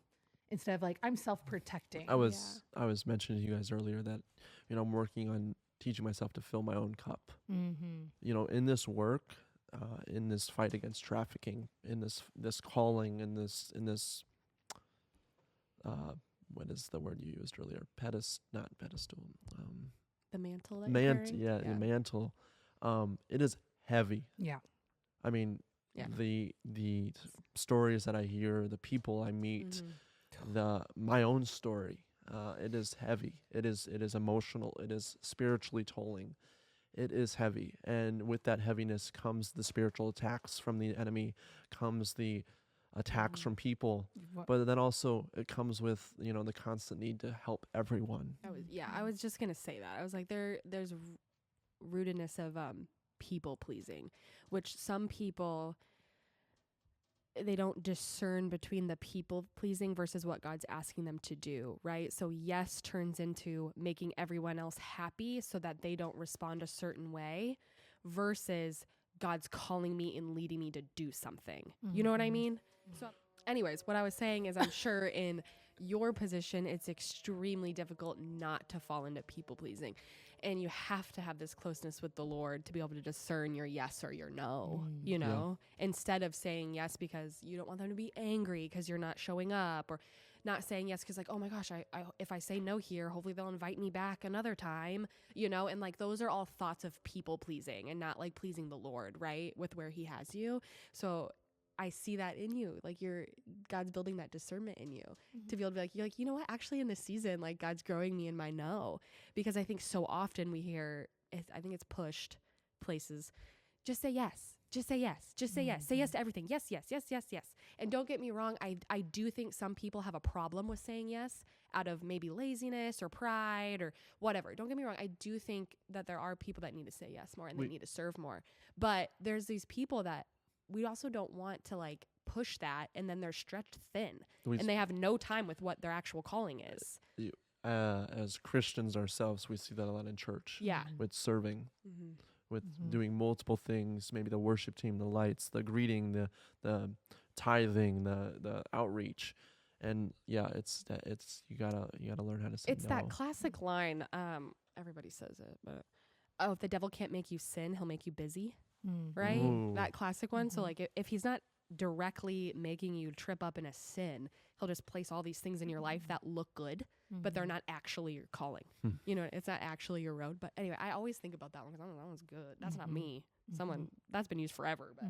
instead of like, I'm self-protecting. I was mentioning to you guys earlier that, you know, I'm working on teaching myself to fill my own cup. You know, in this work, in this fight against trafficking, in this calling, in this what is the word you used earlier? Not pedestal. The mantle that you're carrying? The mantle. It is heavy. Yeah. I mean, the stories that I hear, the people I meet, my own story, it is heavy. It is emotional. It is spiritually tolling. It is heavy. And with that heaviness comes the spiritual attacks from the enemy, comes the attacks from people, but then also it comes with, you know, the constant need to help everyone. I was just going to say that. I was like, there's rootedness of people pleasing, which some people, they don't discern between the people pleasing versus what God's asking them to do, right? So yes turns into making everyone else happy so that they don't respond a certain way versus God's calling me and leading me to do something. You know what I mean? So anyways, what I was saying is I'm sure in your position, it's extremely difficult not to fall into people pleasing. And you have to have this closeness with the Lord to be able to discern your yes or your no, you know, instead of saying yes because you don't want them to be angry because you're not showing up, or not saying yes because like, oh my gosh, I if I say no here, hopefully they'll invite me back another time, you know, and like those are all thoughts of people pleasing and not like pleasing the Lord, right, with where he has you. So I see that in you, like God's building that discernment in you to be able to be like, you're like, you know what, actually in this season, like God's growing me in my no, because I think so often we hear, I think it's pushed places, just say yes, just say yes, just say yes, say yes to everything. Yes, yes, yes, yes, yes. And don't get me wrong. I do think some people have a problem with saying yes out of maybe laziness or pride or whatever. Don't get me wrong. I do think that there are people that need to say yes more and they need to serve more, but there's these people that we also don't want to like push that, and then they're stretched thin and they have no time with what their actual calling is. As Christians ourselves, we see that a lot in church. Yeah. With serving, with doing multiple things, maybe the worship team, the lights, the greeting, the tithing, the outreach. And it's you gotta learn how to say no. It's that classic line, everybody says it, but if the devil can't make you sin, he'll make you busy. Right? Ooh. That classic one. So like if he's not directly making you trip up in a sin, he'll just place all these things in your life that look good, but they're not actually your calling. You know, it's not actually your road. But anyway, I always think about that one because that one's good. That's not me. Someone that's been used forever. But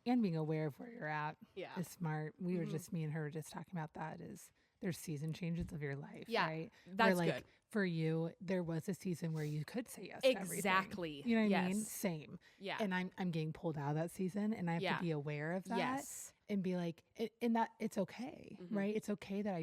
and being aware of where you're at is smart. We were just, me and her were just talking about that, is there's season changes of your life, right? That's where, like, good. For you, there was a season where you could say yes to everything. Exactly. You know what I mean? Same. Yeah. And I'm getting pulled out of that season, and I have to be aware of that. Yes. And be like, and that it's okay, right? It's okay that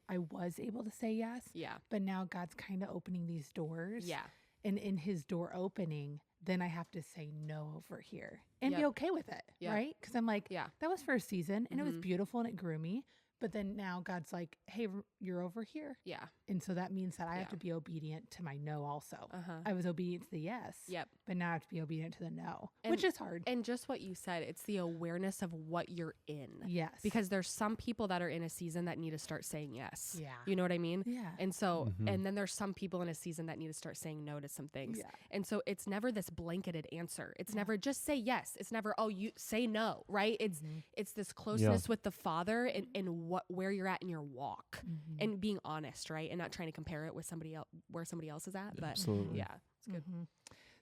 I was able to say yes. Yeah. But now God's kind of opening these doors. Yeah. And in his door opening, then I have to say no over here and be okay with it, right? Because I'm like, that was for a season and it was beautiful and it grew me. But then now God's like, hey, you're over here. Yeah. And so that means that I have to be obedient to my no also. I was obedient to the yes. Yep. But now I have to be obedient to the no, which is hard. And just what you said, it's the awareness of what you're in. Yes. Because there's some people that are in a season that need to start saying yes. Yeah. You know what I mean? Yeah. And so, and then there's some people in a season that need to start saying no to some things. Yeah. And so it's never this blanketed answer. It's never just say yes. It's never, oh, you say no, right? It's this closeness with the Father and where you're at in your walk and being honest, right? And not trying to compare it with somebody else, where somebody else is at. But absolutely. Yeah, it's good.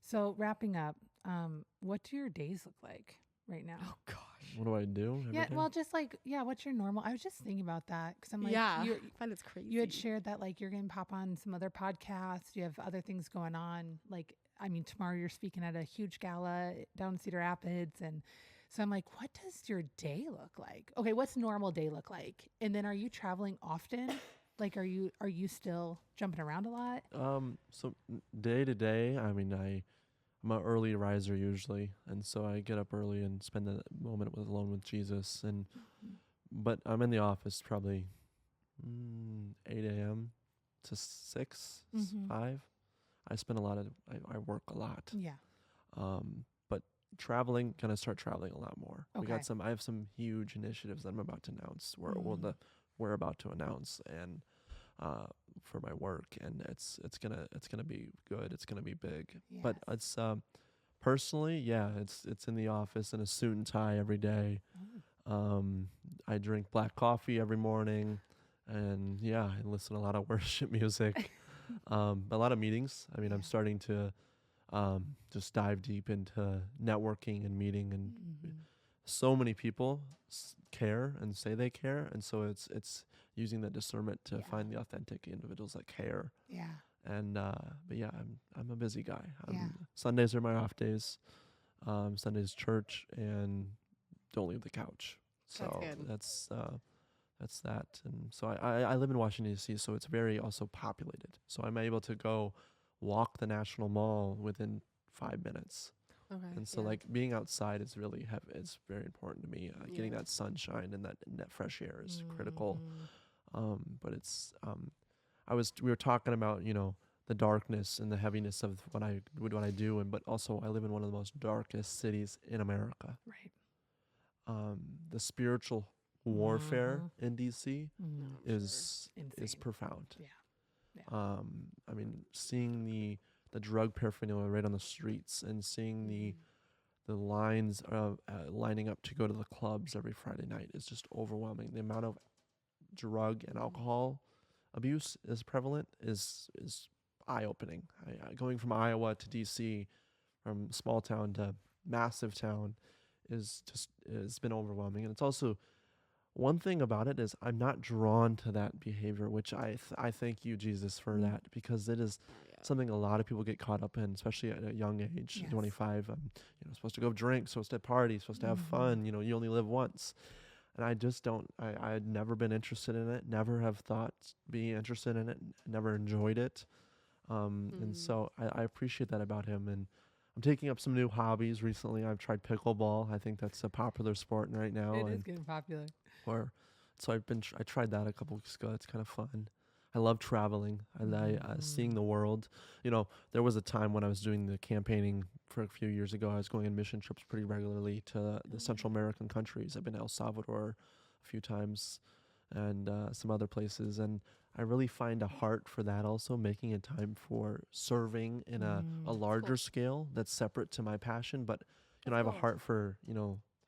So wrapping up, what do your days look like right now? Oh gosh. What do I do? Yeah, well, just like, what's your normal? I was just thinking about that because I'm like, I find it's crazy. You had shared that like you're going to pop on some other podcasts. You have other things going on. Like, I mean, tomorrow you're speaking at a huge gala down in Cedar Rapids, and so I'm like, what does your day look like? Okay, what's normal day look like? And then are you traveling often? Like, are you still jumping around a lot? So day to day, I mean, I'm an early riser usually, and so I get up early and spend a moment alone with Jesus. And but I'm in the office probably 8 a.m. to 6, 5. I spend a lot of I work a lot. Yeah. But gonna start traveling a lot more. Okay. I have some huge initiatives that I'm about to announce. We're about to announce, and for my work, and it's gonna be good. It's gonna be big. Yes. But it's personally, yeah, it's in the office in a suit and tie every day. I drink black coffee every morning, and yeah, I listen to a lot of worship music. A lot of meetings. I mean, I'm starting to just dive deep into networking and meeting, and so many people care and say they care, and so it's using that discernment to find the authentic individuals that care. Yeah. And but yeah, I'm a busy guy. Sundays are my off days. Sundays church, and don't leave the couch. So that's that. And so I live in Washington D.C., so it's very also populated. So I'm able to go walk the National Mall within 5 minutes. Okay. And so like being outside is really it's very important to me. Getting that sunshine and that fresh air is critical. But it's we were talking about, the darkness and the heaviness of what I do, but also I live in one of the most darkest cities in America. Right. The spiritual warfare in DC is profound. Yeah. I mean, seeing the drug paraphernalia right on the streets, and seeing the lines of lining up to go to the clubs every Friday night is just overwhelming. The amount of drug and alcohol abuse is prevalent is eye-opening. Going from Iowa to DC, from small town to massive town, has been overwhelming. And it's also, one thing about it is I'm not drawn to that behavior, which I thank you, Jesus, for that, because it is something a lot of people get caught up in, especially at a young age, 25. Supposed to go drink, supposed to party, supposed to have fun. You only live once. And I just don't, I had never been interested in it, never have thought being interested in it, never enjoyed it. And so I appreciate that about him. And I'm taking up some new hobbies recently. I've tried pickleball. I think that's a popular sport right now. It is getting popular. So I tried that a couple weeks ago. It's kind of fun. I love traveling. I like seeing the world. There was a time when I was doing the campaigning for a few years ago. I was going on mission trips pretty regularly to the Central American countries. I've been to El Salvador a few times, and some other places. And I really find a heart for that also, making a time for serving in a larger scale that's separate to my passion. But, I have a heart for,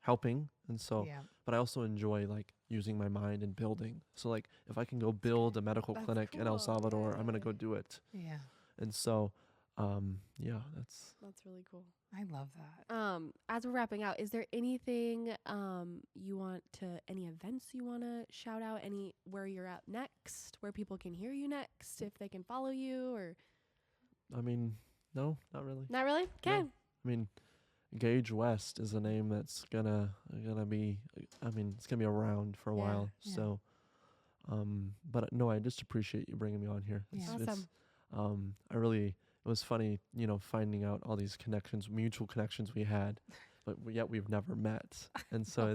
helping. And so, but I also enjoy like using my mind and building. So like if I can go build a medical clinic in El Salvador, I'm going to go do it. Yeah. And so, that's really cool. I love that. As we're wrapping out, is there anything any events you want to shout out, where you're at next, where people can hear you next, if they can follow you, or? I mean, no, not really. Not really? Okay. No. I mean, Gage West is a name that's gonna be, it's gonna be around for a while. Yeah. So, but no, I just appreciate you bringing me on here. Awesome. It was funny, finding out all these mutual connections we had, but yet we've never met. And so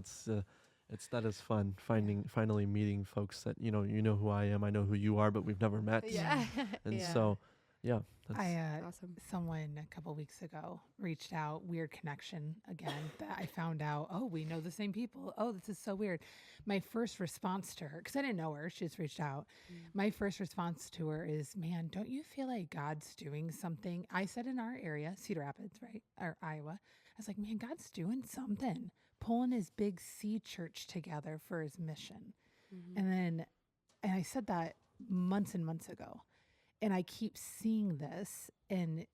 that is fun, finally meeting folks that, you know who I am, I know who you are, but we've never met. Yeah. And so, yeah. That's awesome. Someone a couple weeks ago reached out, weird connection again, that I found out, we know the same people. Oh, this is so weird. My first response to her, because I didn't know her, she just reached out. My first response to her is, man, don't you feel like God's doing something? I said in our area, Cedar Rapids, right? Or Iowa. I was like, man, God's doing something, pulling his big C church together for his mission. And I said that months and months ago. And I keep seeing this and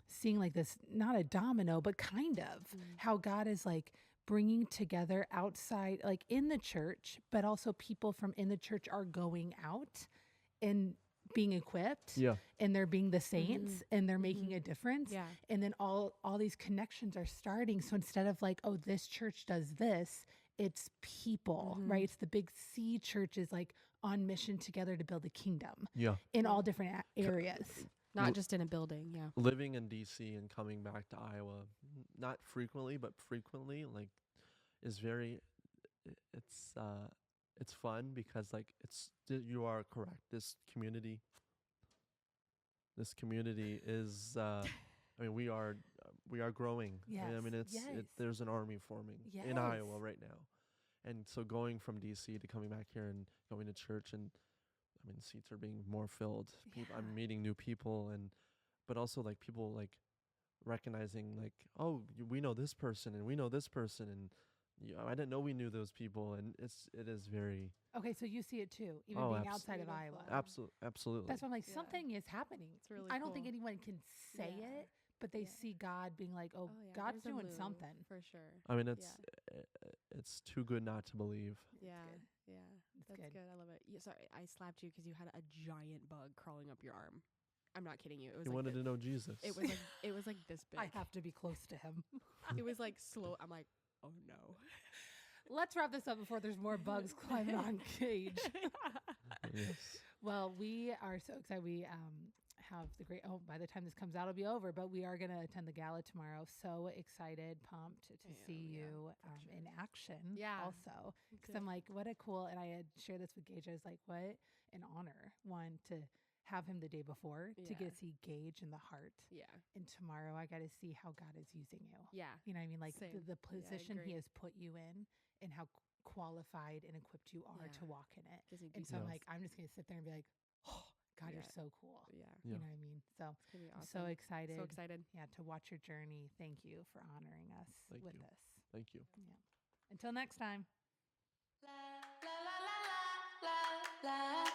seeing like this, not a domino, but kind of how God is like bringing together outside, like in the church, but also people from in the church are going out and being equipped. Yeah. And they're being the saints and they're making a difference. Yeah. And then all these connections are starting. So instead of like, this church does this it's people, right? It's the big C churches like on mission together to build the kingdom in all different areas. Not just in a building, Living in DC and coming back to Iowa, not frequently, but frequently, like, is very, it's fun because, like, you are correct. This community is, I mean, we are growing. Yes. I mean, there's an army forming in Iowa right now. And so going from DC to coming back here and going to church, and I mean, seats are being more filled. I'm meeting new people, but also like people like recognizing like, oh, we know this person and we know this person, and I didn't know we knew those people, and it is very okay. So you see it too, even being outside of Iowa. Absolutely. That's why I'm like, something is happening. It's really I don't think anyone can say it, but they see God being like, oh God's doing something for sure. I mean, it's too good not to believe. That's good. I love it. Sorry, I slapped you because you had a giant bug crawling up your arm. I'm not kidding you. It was you wanted to know Jesus. It was like this big. I have to be close to him. It was like slow. I'm like, oh no. Let's wrap this up before there's more bugs climbing on Gage. Yes. Well, we are so excited. We have the great, by the time this comes out, it'll be over, but we are going to attend the gala tomorrow. So excited, pumped to see you in action also. Because I'm like, what a cool, and I had shared this with Gage. I was like, what an honor, one, to have him the day before, to get to see Gage in the heart. Yeah. And tomorrow I got to see how God is using you. Yeah. You know what I mean? Like the position he has put you in, and how qualified and equipped you are to walk in it. And so I'm like, I'm just going to sit there and be like, oh, God, you're so cool. Yeah. You know what I mean? So it's gonna be awesome. So excited. So excited. Yeah, to watch your journey. Thank you for honoring us with this. Thank you. Yeah. Until next time. La, la, la, la, la, la, la.